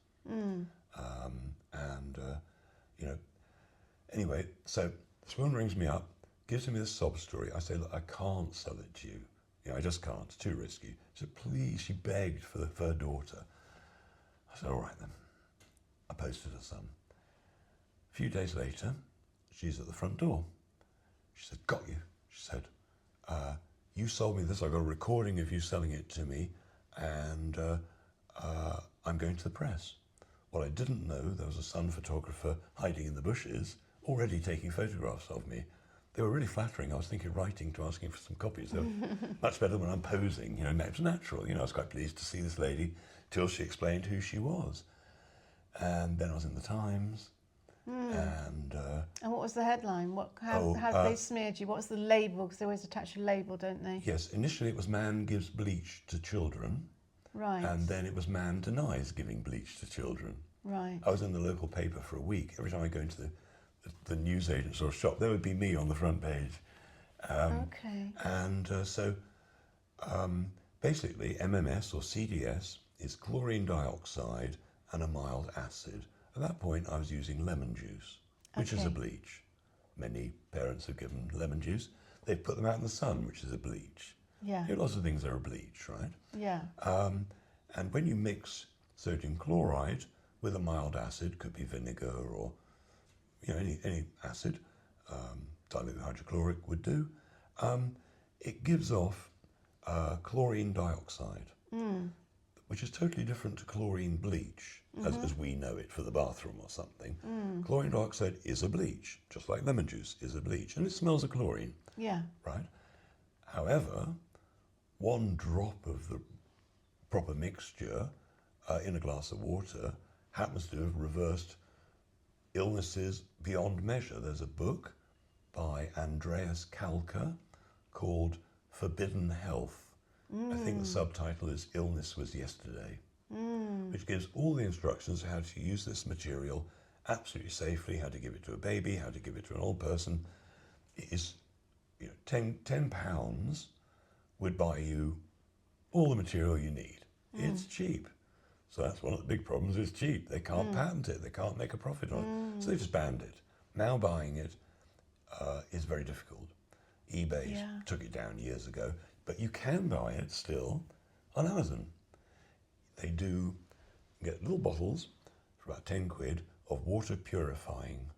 Anyway, so this woman rings me up, gives me this sob story. I say, look, I can't sell it to you. I just can't. It's too risky. She said, please. She begged for her daughter. I said, all right then. I posted her son. A few days later, she's at the front door. She said, got you. She said, you sold me this. I got a recording of you selling it to me, and I'm going to the press. What I didn't know, there was a son photographer hiding in the bushes, already taking photographs of me. They were really flattering. I was thinking writing to asking for some copies. They were much better when I'm posing. It was natural. I was quite pleased to see this lady till she explained who she was. And then I was in the Times. And what was the headline? How they smeared you? What was the label? Because they always attach a label, don't they? Yes, initially it was man gives bleach to children. Right. And then it was man denies giving bleach to children. Right. I was in the local paper for a week. Every time I go into the newsagents or shop, there would be me on the front page. Okay. And basically MMS or CDS is chlorine dioxide and a mild acid. At that point I was using lemon juice, which is a bleach. Many parents have given lemon juice. They've put them out in the sun, which is a bleach. Yeah. Lots of things are a bleach, right? Yeah. And when you mix sodium chloride with a mild acid, could be vinegar or any acid, dilute hydrochloric would do, it gives off chlorine dioxide, which is totally different to chlorine bleach, as we know it for the bathroom or something. Chlorine dioxide is a bleach, just like lemon juice is a bleach, and it smells of chlorine. Yeah. Right? However, one drop of the proper mixture in a glass of water happens to have reversed illnesses beyond measure. There's a book by Andreas Kalker called Forbidden Health. I think the subtitle is Illness Was Yesterday, which gives all the instructions how to use this material absolutely safely, how to give it to a baby, how to give it to an old person. It is, £10 would buy you all the material you need. It's cheap. So that's one of the big problems. It's cheap. They can't patent it. They can't make a profit on it. So they just banned it. Now buying it is very difficult. eBay took it down years ago, but you can buy it still on Amazon. They do get little bottles for about 10 quid of water purifying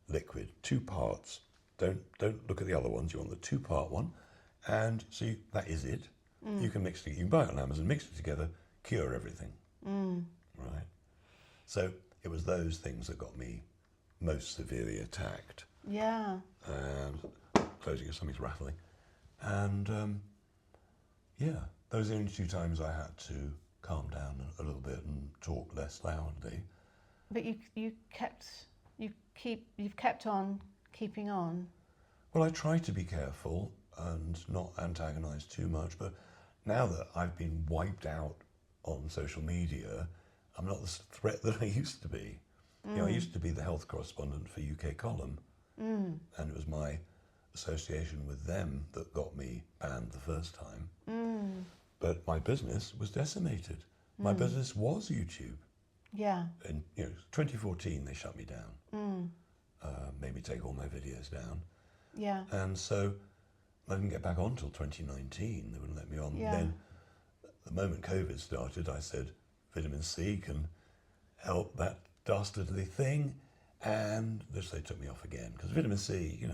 liquid, 2 parts. Don't look at the other ones. You want the 2-part one, and so that is it. You can mix it. You can buy it on Amazon, mix it together, cure everything. Right. So it was those things that got me most severely attacked. Yeah. And closing if something's rattling. And those are the only 2 times I had to calm down a little bit and talk less loudly. But you've kept on keeping on. Well, I try to be careful and not antagonise too much, but now that I've been wiped out on social media, I'm not the threat that I used to be. I used to be the health correspondent for UK Column, and it was my association with them that got me banned the first time. But my business was decimated. My business was YouTube. Yeah. In 2014, they shut me down. Made me take all my videos down. Yeah. And so I didn't get back on till 2019. They wouldn't let me on. Yeah. Then, the moment COVID started, I said, vitamin C can help that dastardly thing. And they took me off again. Because vitamin C,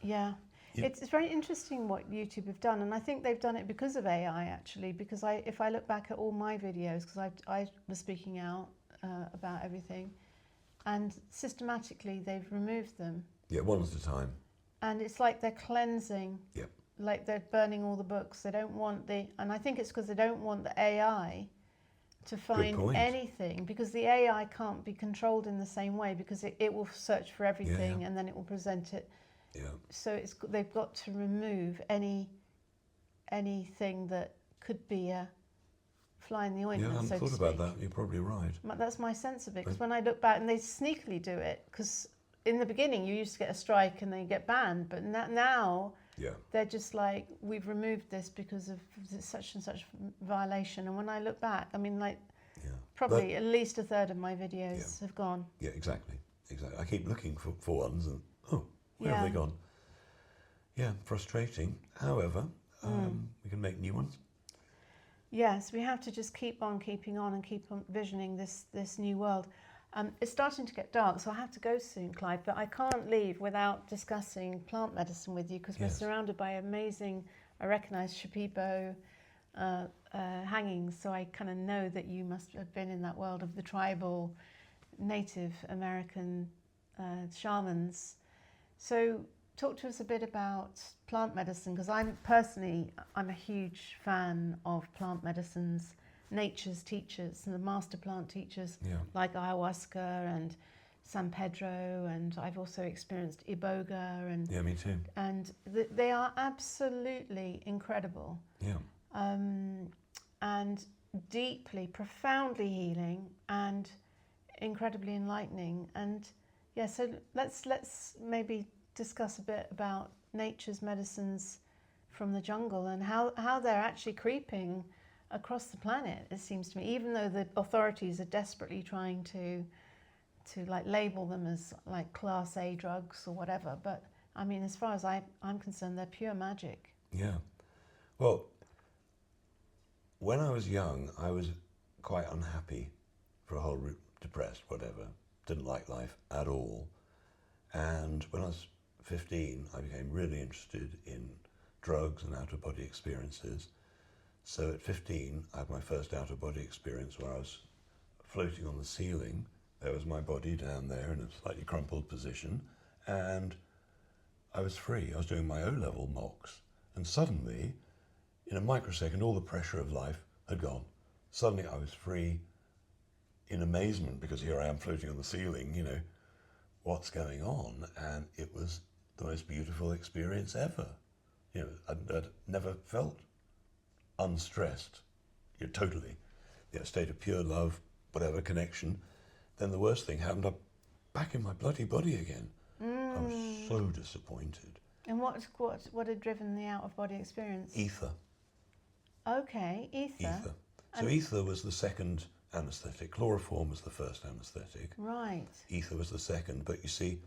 Yeah. It's very interesting what YouTube have done, and I think they've done it because of AI actually, because if I look back at all my videos, because I was speaking out about everything, and systematically they've removed them. Yeah, one at a time. And it's like they're cleansing, Yep. like they're burning all the books. They don't want and I think it's because they don't want the AI to find anything, because the AI can't be controlled in the same way, because it will search for everything and then it will present it. Yeah. So they've got to remove anything that could be a fly in the ointment. Yeah, I hadn't thought about that. You're probably right. That's my sense of it. Because when I look back, and they sneakily do it, because in the beginning you used to get a strike and they get banned, but now they're just like, we've removed this because of such and such violation. And when I look back, I mean, probably at least a third of my videos have gone. Yeah, exactly. I keep looking for ones and where have they gone? Yeah, frustrating. However, we can make new ones. Yes, we have to just keep on keeping on and keep on visioning this new world. It's starting to get dark, so I have to go soon, Clive, but I can't leave without discussing plant medicine with you, because we're surrounded by amazing, I recognise Shipibo hangings, so I kind of know that you must have been in that world of the tribal Native American shamans. So talk to us a bit about plant medicine, because I'm a huge fan of plant medicines, nature's teachers and the master plant teachers like ayahuasca and San Pedro, and I've also experienced iboga, and me too. And they are absolutely incredible. And deeply, profoundly healing and incredibly enlightening. And so let's maybe discuss a bit about nature's medicines from the jungle and how they're actually creeping across the planet, it seems to me, even though the authorities are desperately trying to like label them as like class A drugs or whatever. But I mean, as far as I'm concerned, they're pure magic. Yeah. Well, when I was young, I was quite unhappy for a whole depressed, whatever, didn't like life at all. And when I was 15, I became really interested in drugs and out-of-body experiences. So at 15, I had my first out-of-body experience where I was floating on the ceiling. There was my body down there in a slightly crumpled position, and I was free. I was doing my O-level mocks, and suddenly, in a microsecond, all the pressure of life had gone. Suddenly I was free in amazement, because here I am floating on the ceiling, what's going on? And it was the most beautiful experience ever. I'd never felt unstressed, totally, a state of pure love, whatever connection. Then the worst thing happened, I'm back in my bloody body again. I was so disappointed. And what had driven the out-of-body experience? Ether. Okay, ether. So ether was the second anaesthetic. Chloroform was the first anaesthetic. Right. Ether was the second, but you see,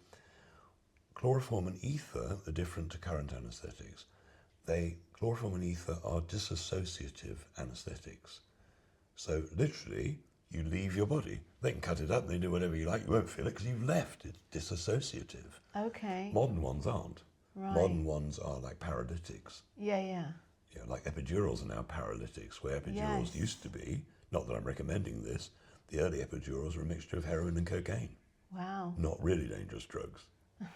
chloroform and ether are different to current anaesthetics. Chloroform and ether are dissociative anaesthetics. So literally, you leave your body. They can cut it up, they do whatever you like, you won't feel it because you've left. It's dissociative. Okay. Modern ones aren't. Right. Modern ones are like paralytics. Yeah. Like epidurals are now paralytics, where epidurals used to be, not that I'm recommending this, the early epidurals were a mixture of heroin and cocaine. Wow. Not really dangerous drugs,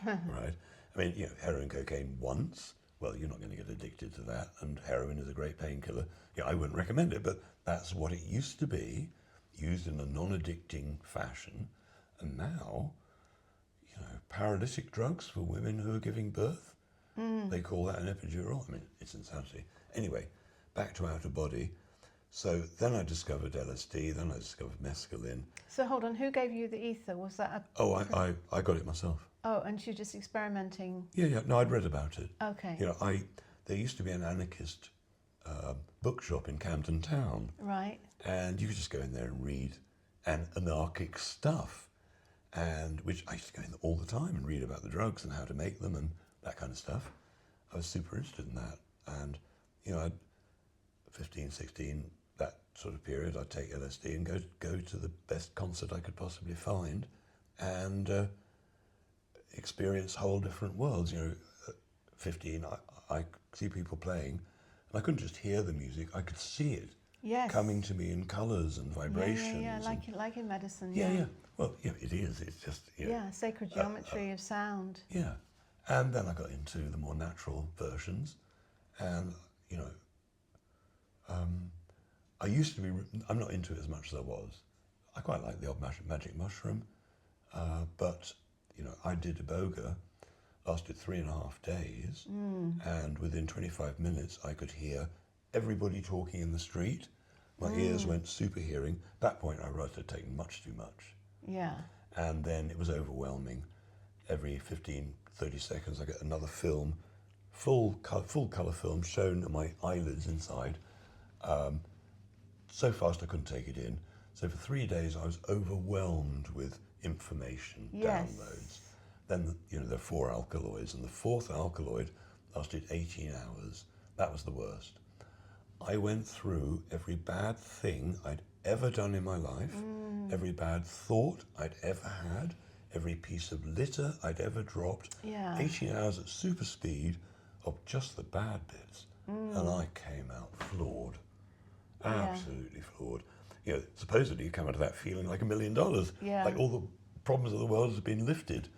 right? I mean, heroin, cocaine once, well, you're not going to get addicted to that, and heroin is a great painkiller. I wouldn't recommend it, but that's what it used to be, used in a non-addicting fashion. And now, paralytic drugs for women who are giving birth, they call that an epidural. I mean, it's insanity. Anyway, back to out of body. So then I discovered LSD, then I discovered mescaline. So hold on, who gave you the ether? Was that I got it myself. Oh, and you're just experimenting? Yeah. No, I'd read about it. Okay. There used to be an anarchist bookshop in Camden Town. Right. And you could just go in there and read anarchic stuff, and which I used to go in all the time and read about the drugs and how to make them and that kind of stuff. I was super interested in that. And, you know, I'd 15, 16, that sort of period, I'd take LSD and go to the best concert I could possibly find and experience whole different worlds. You know, at 15, I see people playing, and I couldn't just hear the music, I could see it. Yes. Coming to me in colours and vibrations. Yeah, like in medicine. Yeah. Well, yeah, it is. It's just, you know, yeah, sacred geometry of sound. Yeah. And then I got into the more natural versions. And, you know, I used to be, I'm not into it as much as I was. I quite like the odd magic mushroom. But, you know, I did iboga, lasted 3.5 days. And within 25 minutes, I could hear everybody talking in the street. My ears went super hearing. At that point, I realized I'd taken much too much. Yeah. And then it was overwhelming. Every 15, 30 seconds, I get another film, full color film shown at my eyelids inside. So fast I couldn't take it in. So for 3 days, I was overwhelmed with information, downloads. Then, you know, there are 4 alkaloids, and the 4th alkaloid lasted 18 hours. That was the worst. I went through every bad thing I'd ever done in my life, every bad thought I'd ever had, every piece of litter I'd ever dropped. 18 hours at super speed of just the bad bits. And I came out floored, absolutely floored. You know, supposedly you come out of that feeling like $1 million, like all the problems of the world has been lifted.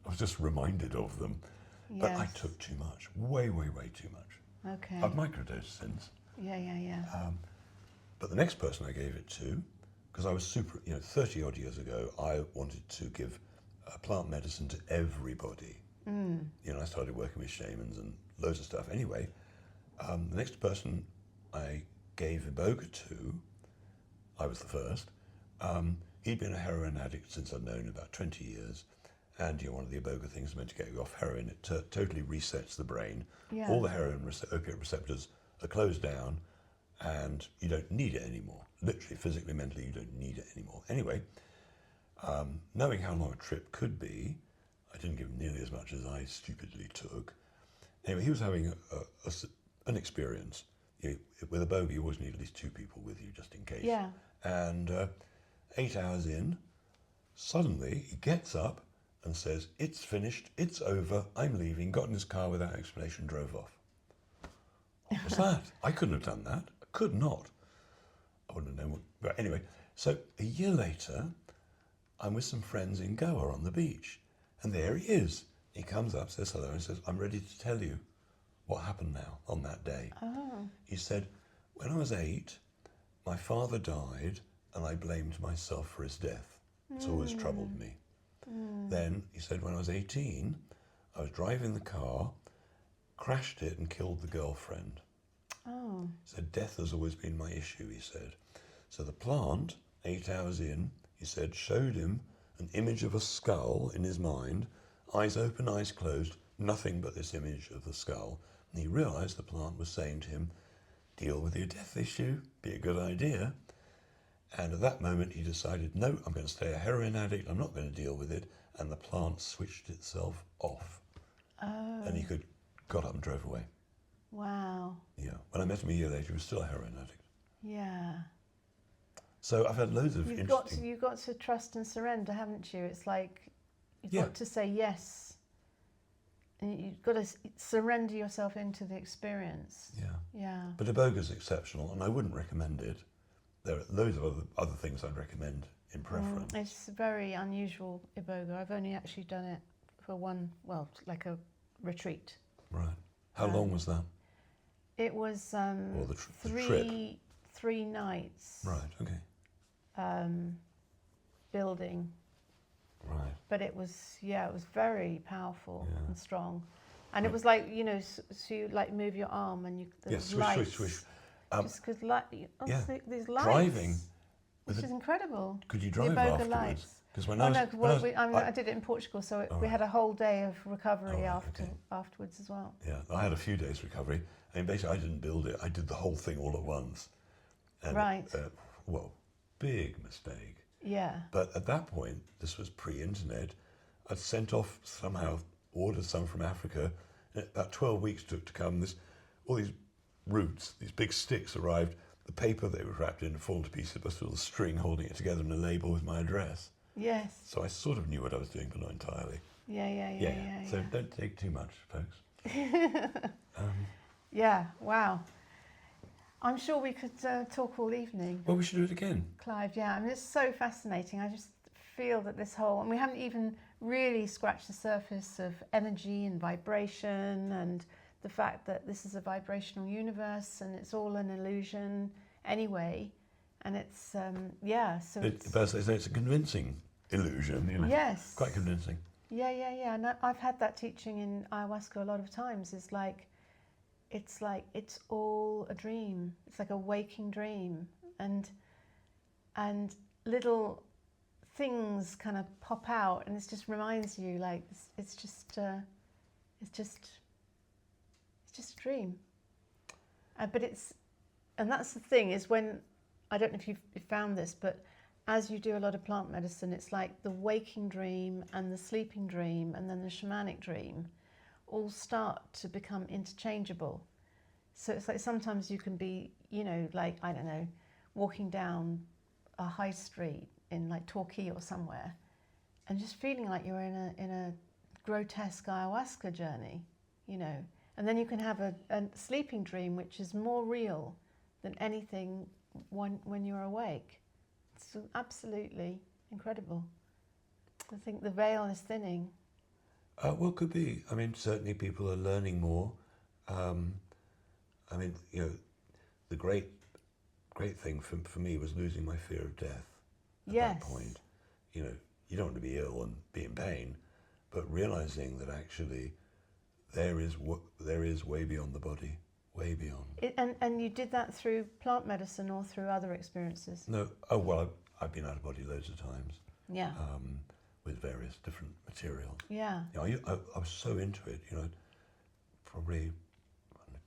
I was just reminded of them. But I took too much, way too much. Okay. I've microdosed since. Yeah. But the next person I gave it to, because I was super, you know, 30 odd years ago, I wanted to give plant medicine to everybody. You know, I started working with shamans and loads of stuff. Anyway, the next person I gave iboga to, I was the first. He'd been a heroin addict since I'd known him, about 20 years. And, you know, one of the iboga things is meant to get you off heroin. It totally resets the brain. All the heroin opiate receptors are closed down, and you don't need it anymore. Literally, physically, mentally, you don't need it anymore. Anyway, knowing how long a trip could be, I didn't give him nearly as much as I stupidly took. Anyway, he was having an experience. You know, with iboga, you always need at least 2 people with you, just in case. Yeah. And 8 hours in, suddenly he gets up and says, "It's finished, it's over, I'm leaving," got in his car without explanation, drove off. What was that? I couldn't have done that. I could not. I wouldn't have known what. But anyway, so a year later, I'm with some friends in Goa on the beach, and there he is. He comes up, says hello, and says, "I'm ready to tell you what happened now on that day." He said, "When I was 8, my father died, and I blamed myself for his death. It's always troubled me. Then," he said, "when I was 18, I was driving the car, crashed it and killed the girlfriend." He said, "Death has always been my issue," he said. So the plant, 8 hours in, he said, showed him an image of a skull in his mind, eyes open, eyes closed, nothing but this image of the skull. And he realized the plant was saying to him, "Deal with your death issue, be a good idea." And at that moment he decided, no, I'm going to stay a heroin addict, I'm not going to deal with it. And the plant switched itself off. And he got up and drove away. Wow. Yeah. When I met him a year later, he was still a heroin addict. Yeah. So I've had loads of You've got to trust and surrender, haven't you? It's like you've got to say yes. And you've got to surrender yourself into the experience. Yeah. But iboga's exceptional, and I wouldn't recommend it. There are loads of other things I'd recommend in preference. It's very unusual, iboga. I've only actually done it for like a retreat. Right. How long was that? It was Or the three 3 nights. Right, okay. Building. Right. But it was very powerful and strong. And it was like, you know, so you like move your arm and Swish, lights. swish, swish. Just because these lights. Driving. Which is incredible. Could you drive the iboga afterwards? lights. Because when Oh I was, no, when I did it in Portugal, so we had a whole day of recovery afterwards as well. yeah, I had a few days recovery. I mean, basically, I didn't build it. I did the whole thing all at once. And, Right. Well, big mistake. Yeah. But at that point, this was pre-internet. I'd sent off somehow, ordered some from Africa. And about 12 weeks took to come. All these roots, these big sticks arrived. The paper they were wrapped in had fallen to pieces, but still the string holding it together and a label with my address. Yes. So I sort of knew what I was doing, but not entirely. Yeah. So don't take too much, folks. Yeah. Wow. I'm sure we could talk all evening. Well, we should do it again. Clive, yeah, I mean, it's so fascinating. I just feel that this whole, and we haven't even really scratched the surface of energy and vibration and the fact that this is a vibrational universe and it's all an illusion anyway. And it's, so it's a convincing illusion, you know. Yes. Quite convincing. Yeah. And I've had that teaching in ayahuasca a lot of times. It's like it's all a dream. It's like a waking dream, and little things kind of pop out, and it just reminds you like it's just a dream. And that's the thing is when, I don't know if you've found this, but as you do a lot of plant medicine, it's like the waking dream and the sleeping dream and then the shamanic dream all start to become interchangeable. So it's like sometimes you can be, like, I don't know, walking down a high street in like Torquay or somewhere and just feeling like you're in a grotesque ayahuasca journey, and then you can have a sleeping dream which is more real than anything when you're awake. It's absolutely incredible. I think the veil is thinning. Well, could be. I mean, certainly people are learning more. I mean, the great thing for me was losing my fear of death at that point. You don't want to be ill and be in pain, but realizing that actually there is way beyond the body, way beyond. And you did that through plant medicine or through other experiences? No. Oh, well, I've been out of body loads of times. Yeah. With various different materials. Yeah. I was so into it, probably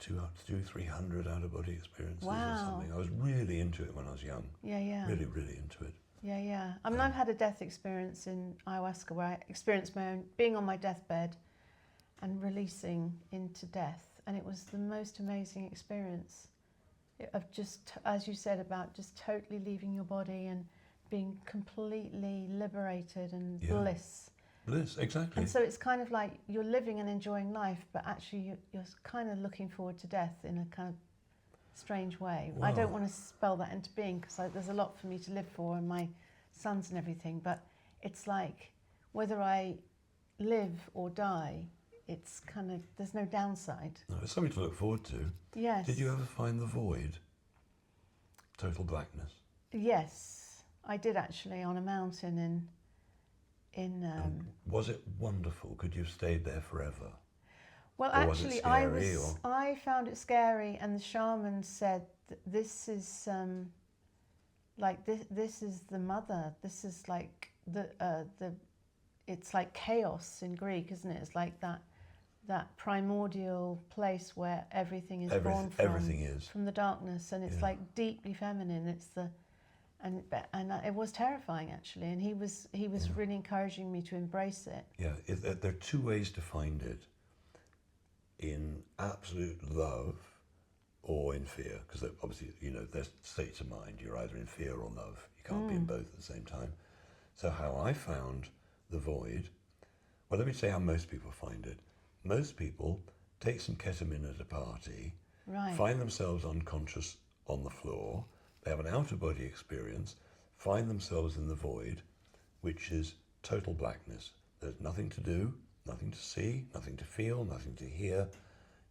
200-300 out-of-body experiences or something. I was really into it when I was young. Yeah. Really, really into it. Yeah. I mean, I've had a death experience in ayahuasca where I experienced my own, being on my deathbed and releasing into death. And it was the most amazing experience of just, as you said, about just totally leaving your body and being completely liberated and bliss. Bliss, exactly. And so it's kind of like you're living and enjoying life, but actually you're kind of looking forward to death in a kind of strange way. Wow. I don't want to spell that into being because there's a lot for me to live for and my sons and everything, but it's like whether I live or die, it's kind of, there's no downside. No, it's something to look forward to. Yes. Did you ever find the void? Total blackness? Yes, I did actually, on a mountain in was it wonderful? Could you have stayed there forever? Well, or actually, was it I found it scary, and the shaman said that this is this is the mother. This is like it's like chaos in Greek, isn't it? It's like that primordial place where everything is born from. Everything is from the darkness, and it's like deeply feminine. It's and it was terrifying actually, and he was really encouraging me to embrace it. Yeah, there are two ways to find it: in absolute love or in fear, because obviously there's states of mind. You're either in fear or love. You can't be in both at the same time. So how I found the void, well, let me say how most people find it. Most people take some ketamine at a party, find themselves unconscious on the floor. They have an out-of-body experience, find themselves in the void, which is total blackness. There's nothing to do, nothing to see, nothing to feel, nothing to hear.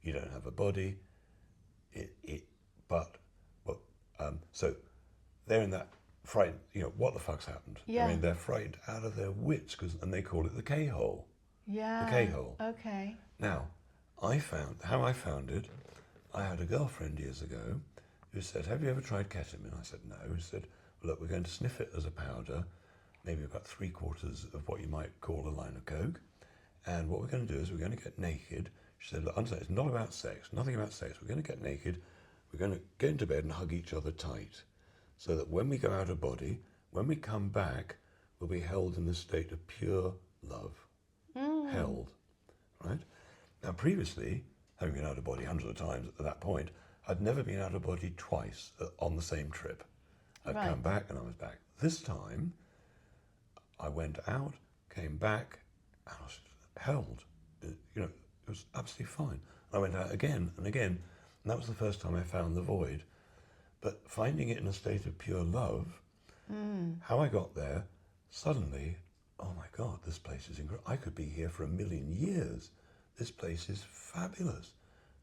You don't have a body. So they're in that frightened. What the fuck's happened? Yeah. I mean, they're frightened out of their wits, and they call it the K-hole. Yeah. The K-hole. Okay. Now, I found it. I had a girlfriend years ago who said, "Have you ever tried ketamine?" I said, "No." She said, "Look, we're going to sniff it as a powder. maybe about 3/4 of what you might call a line of coke. And what we're going to do is we're going to get naked. She said, look, understand, it's not about sex, nothing about sex. We're going to get naked. We're going to get into bed and hug each other tight so that when we go out of body, when we come back, we'll be held in this state of pure love. Held, right? Now, previously, having been out of body hundreds of times at that point, I'd never been out of body twice on the same trip. I'd come back and I was back. This time, I went out, came back, and I was held. It was absolutely fine. I went out again and again, and that was the first time I found the void. But finding it in a state of pure love, how I got there, suddenly, oh my God, this place is incredible. I could be here for 1,000,000 years. This place is fabulous.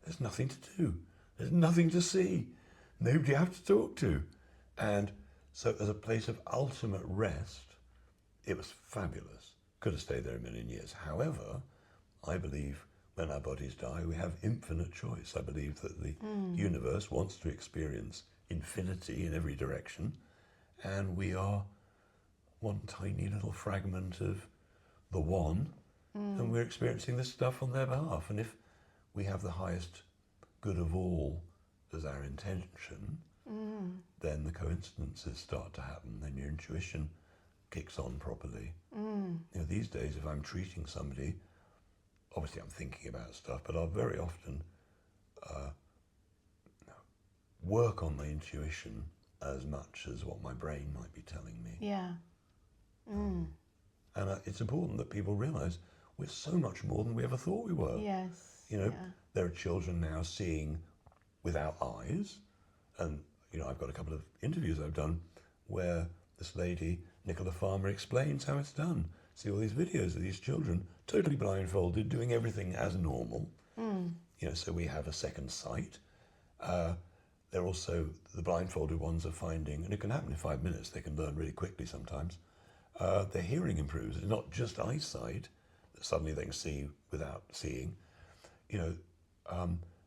There's nothing to do. There's nothing to see. Nobody I have to talk to. And so as a place of ultimate rest, it was fabulous. Could have stayed there 1,000,000 years. However, I believe when our bodies die, we have infinite choice. I believe that the universe wants to experience infinity in every direction, and we are one tiny little fragment of the one, and we're experiencing this stuff on their behalf. And if we have the highest good of all as our intention, then the coincidences start to happen, then your intuition kicks on properly. These days, if I'm treating somebody, obviously I'm thinking about stuff, but I'll very often work on my intuition as much as what my brain might be telling me. Yeah. And it's important that people realise we're so much more than we ever thought we were. Yes. There are children now seeing without eyes, and I've got a couple of interviews I've done where this lady, Nicola Farmer, explains how it's done. See all these videos of these children totally blindfolded, doing everything as normal. So we have a second sight. They're also, the blindfolded ones are finding, and it can happen in 5 minutes, they can learn really quickly sometimes, their hearing improves. It's not just eyesight that suddenly they can see without seeing.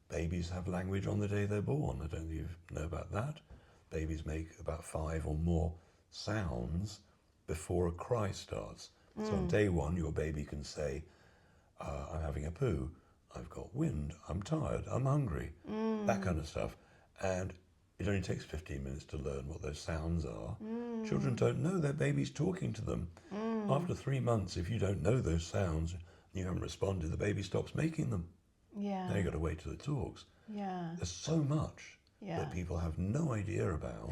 Babies have language on the day they're born. I don't know if you know about that. Babies make about 5 or more sounds before a cry starts. So on day 1, your baby can say, I'm having a poo, I've got wind, I'm tired, I'm hungry, that kind of stuff. And it only takes 15 minutes to learn what those sounds are. Children don't know their baby's talking to them. After 3 months, if you don't know those sounds and you haven't responded, the baby stops making them. Yeah. Now you've got to wait till it talks. Yeah. There's so much that people have no idea about.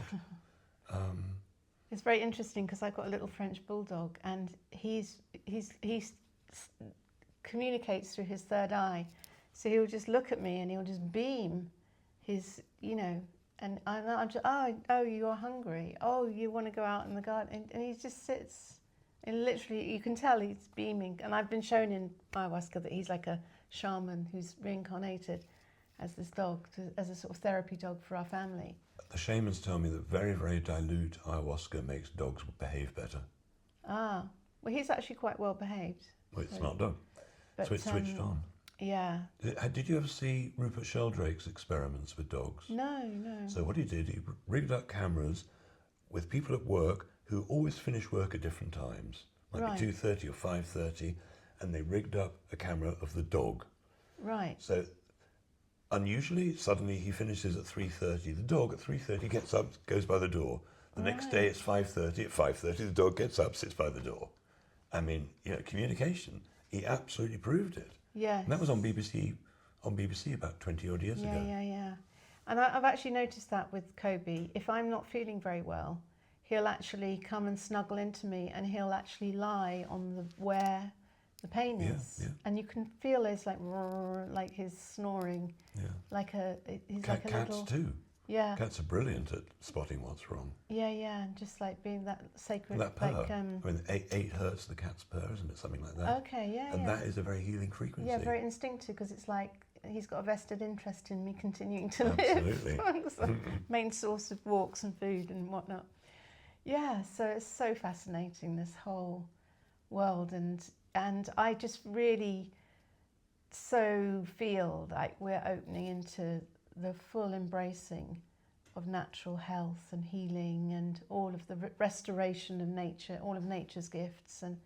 It's very interesting because I've got a little French bulldog, and he communicates through his third eye. So he'll just look at me and he'll just beam his, and I'm just, oh, you're hungry. Oh, you want to go out in the garden. And he just sits, and literally you can tell he's beaming. And I've been shown in ayahuasca that he's like a shaman who's reincarnated as this dog, as a sort of therapy dog for our family. The shamans tell me that very, very dilute ayahuasca makes dogs behave better. Ah, well, he's actually quite well behaved. Well, it's a smart dog. But, So it switched on. Yeah. Did you ever see Rupert Sheldrake's experiments with dogs? No. So what he did, he rigged up cameras with people at work who always finish work at different times, like 2:30 or 5:30, and they rigged up a camera of the dog. Right. So unusually, suddenly he finishes at 3:30. The dog at 3:30 gets up, goes by the door. The next day it's 5:30. At 5:30, the dog gets up, sits by the door. I mean, communication. He absolutely proved it. Yes. And that was on BBC about 20 odd years ago. Yeah. And I've actually noticed that with Kobe. If I'm not feeling very well, he'll actually come and snuggle into me, and he'll actually lie on where the pain is. Yeah. And you can feel his like his snoring. Yeah. He's like a Cats little. too. Yeah. Cats are brilliant at spotting what's wrong. Yeah, and just like being that sacred. That purr. Like, I mean, 8 hertz the cat's purr, isn't it? Something like that. Okay, yeah. And that is a very healing frequency. Yeah, very instinctive, because it's like he's got a vested interest in me continuing to Absolutely. live. It's the main source of walks and food and whatnot. Yeah, so it's so fascinating, this whole world, and I just really so feel like we're opening into the full embracing of natural health and healing and all of the restoration of nature, all of nature's gifts, and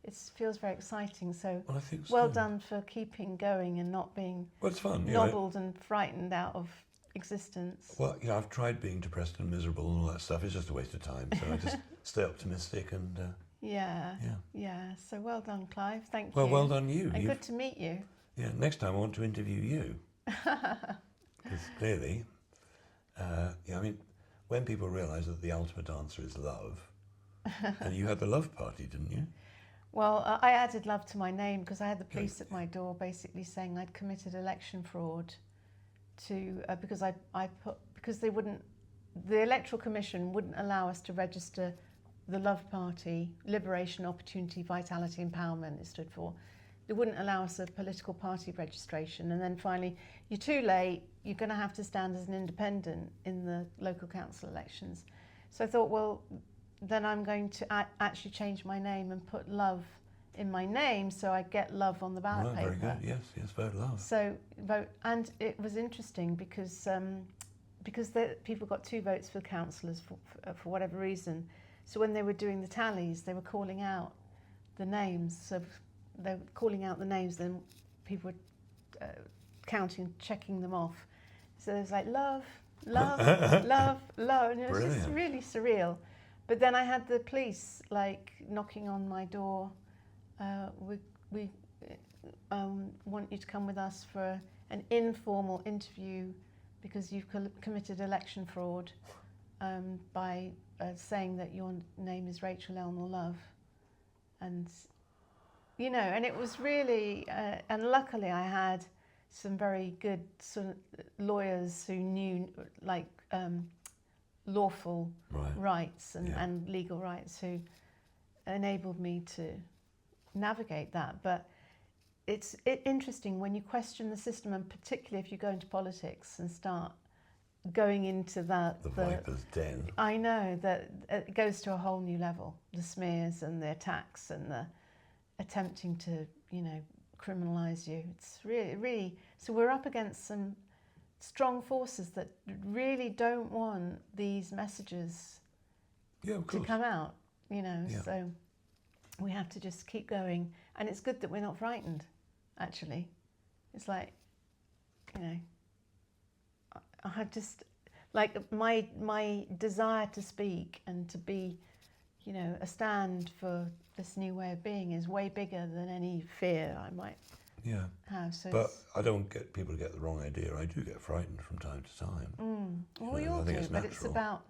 it feels very exciting. So, Well, I think so. well done for keeping going and not being Well, it's fun. nobbled and frightened out of existence. Well, I've tried being depressed and miserable and all that stuff. It's just a waste of time. So I just stay optimistic and Yeah. So well done, Clive. Thank you. Well, well done you. And good to meet you. Yeah. Next time I want to interview you because clearly, I mean, when people realise that the ultimate answer is love, and you had the love party, didn't you? Well, I added love to my name because I had the police at my door basically saying I'd committed election fraud because they wouldn't, the Electoral Commission wouldn't allow us to register the Love Party, Liberation, Opportunity, Vitality, Empowerment it stood for. They wouldn't allow us a political party registration, and then finally, you're too late, you're going to have to stand as an independent in the local council elections. So I thought, well, then I'm going to actually change my name and put love in my name so I get love on the ballot paper. Very good, yes, vote love. So vote, and it was interesting because people got 2 votes for councillors for whatever reason. So when they were doing the tallies, they were calling out the names. So they were calling out the names, then people were counting, checking them off. So it was like love, love, love, love, and it was just really surreal. But then I had the police like knocking on my door. We want you to come with us for an informal interview because you've committed election fraud by saying that your name is Rachel Elmore Love. And, and it was really, and luckily I had some very good sort of lawyers who knew like lawful rights and legal rights who enabled me to navigate that. But it's interesting when you question the system, and particularly if you go into politics and start going into the viper's den. I know that it goes to a whole new level. The smears and the attacks and the attempting to, criminalise you. It's really. So we're up against some strong forces that really don't want these messages to come out. So we have to just keep going, and it's good that we're not frightened. Actually, it's like, I just like my desire to speak and to be, a stand for this new way of being is way bigger than any fear I might have. So but I don't get people to get the wrong idea. I do get frightened from time to time. Well, we all do, but it's about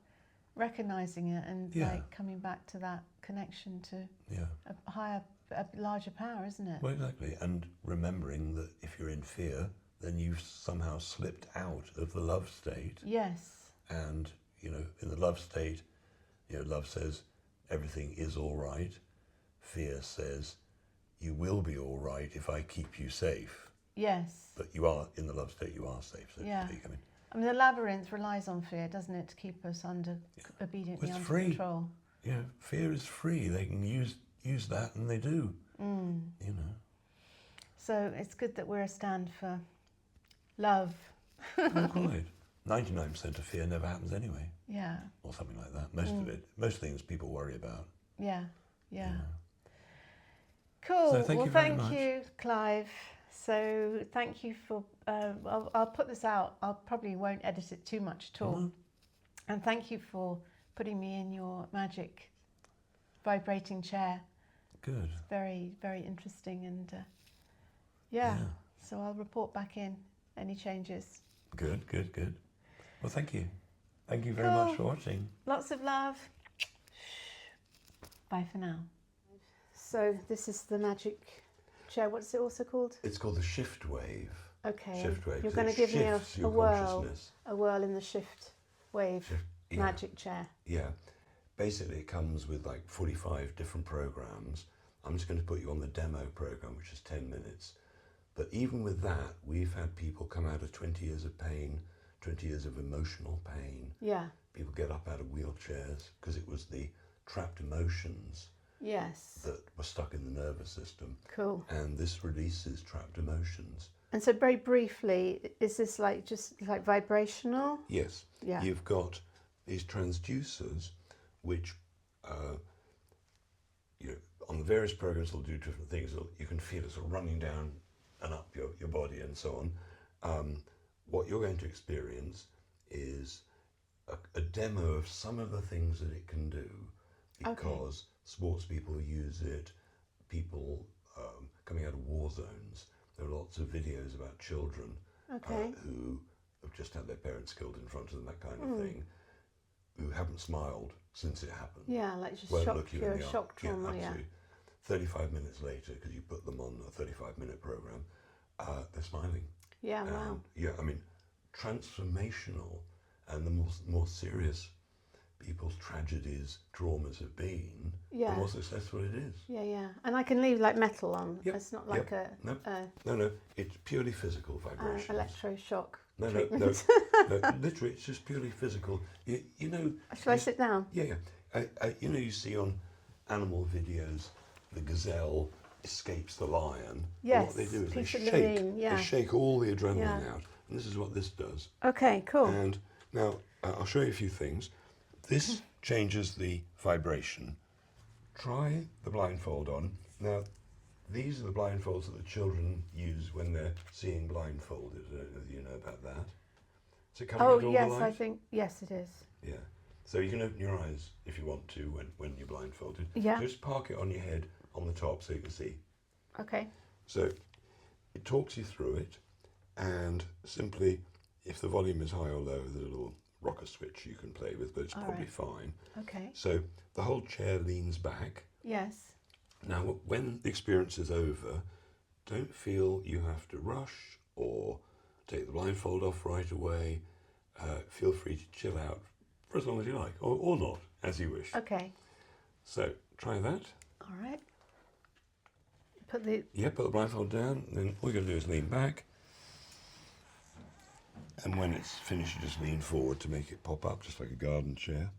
recognising it and like coming back to that connection to a higher, a larger power, isn't it? Well, exactly, and remembering that if you're in fear, then you've somehow slipped out of the love state. Yes. And, in the love state, love says everything is all right. Fear says you will be all right if I keep you safe. Yes. But you are, in the love state, you are safe, so to speak. I mean, the labyrinth relies on fear, doesn't it, to keep us obediently under control. Fear is free. They can use that, and they do. So it's good that we're a stand for love. Oh, quite. 99% of fear never happens anyway. Yeah. Or something like that. Most things people worry about. Yeah. Cool. So thank you, Clive. So thank you for, I'll put this out. I probably won't edit it too much at all. And thank you for putting me in your magic vibrating chair. Good. It's very, very interesting. And so I'll report back in any changes. Good. Well, thank you. Thank you very much for watching. Lots of love. Bye for now. So this is the magic chair. What's it also called? It's called the shift wave. Okay. Shift wave. You're going to give me a whirl in the shift wave magic chair. Yeah. Basically, it comes with like 45 different programs. I'm just going to put you on the demo program, which is 10 minutes. But even with that, we've had people come out of 20 years of pain, 20 years of emotional pain. Yeah. People get up out of wheelchairs because it was the trapped emotions that were stuck in the nervous system. Cool. And this releases trapped emotions. And so very briefly, is this like just like vibrational? Yes. Yeah. You've got these transducers, which, you know, on the various programs will do different things. You can feel it sort of running down and up your body and so on. What you're going to experience is a demo of some of the things that it can do, because sports people use it, people coming out of war zones. There are lots of videos about children who have just had their parents killed in front of them, that kind of thing, who haven't smiled since it happened. Yeah, like just Won't shock, look you pure in the eye. shock trauma. Yeah, Yeah. absolutely. 35 minutes later, because you put them on a 35-minute program, they're smiling. Yeah. Wow. Yeah, I mean, transformational, and the more serious people's tragedies, traumas have been, the more successful it is. Yeah, yeah. And I can leave like metal on. Yep. It's not like No, it's purely physical vibrations. electroshock. No, literally, it's just purely physical. You know. Shall I sit down? Yeah. You know, you see on animal videos, the gazelle escapes the lion. Yes. And what they do is Piece of they marine, they shake all the adrenaline out, and this is what this does. Okay, cool. And now I'll show you a few things. This changes the vibration. Try the blindfold on. Now, these are the blindfolds that the children use when they're seeing blindfolded. I don't know if you know about that. Is it coming out all yes, the light? I think, yes, it is. Yeah. So you can open your eyes if you want to when you're blindfolded. Yeah. Just park it on your head on the top so you can see. Okay. So it talks you through it, and simply, if the volume is high or low, there's a little rocker switch you can play with, but it's probably fine. Okay. So the whole chair leans back. Yes. Now, when the experience is over, don't feel you have to rush or take the blindfold off right away. Feel free to chill out for as long as you like, or not, as you wish. Okay. So try that. All right. Put the Put the blindfold down, then all you're going to do is lean back. And when it's finished, you just lean forward to make it pop up, just like a garden chair.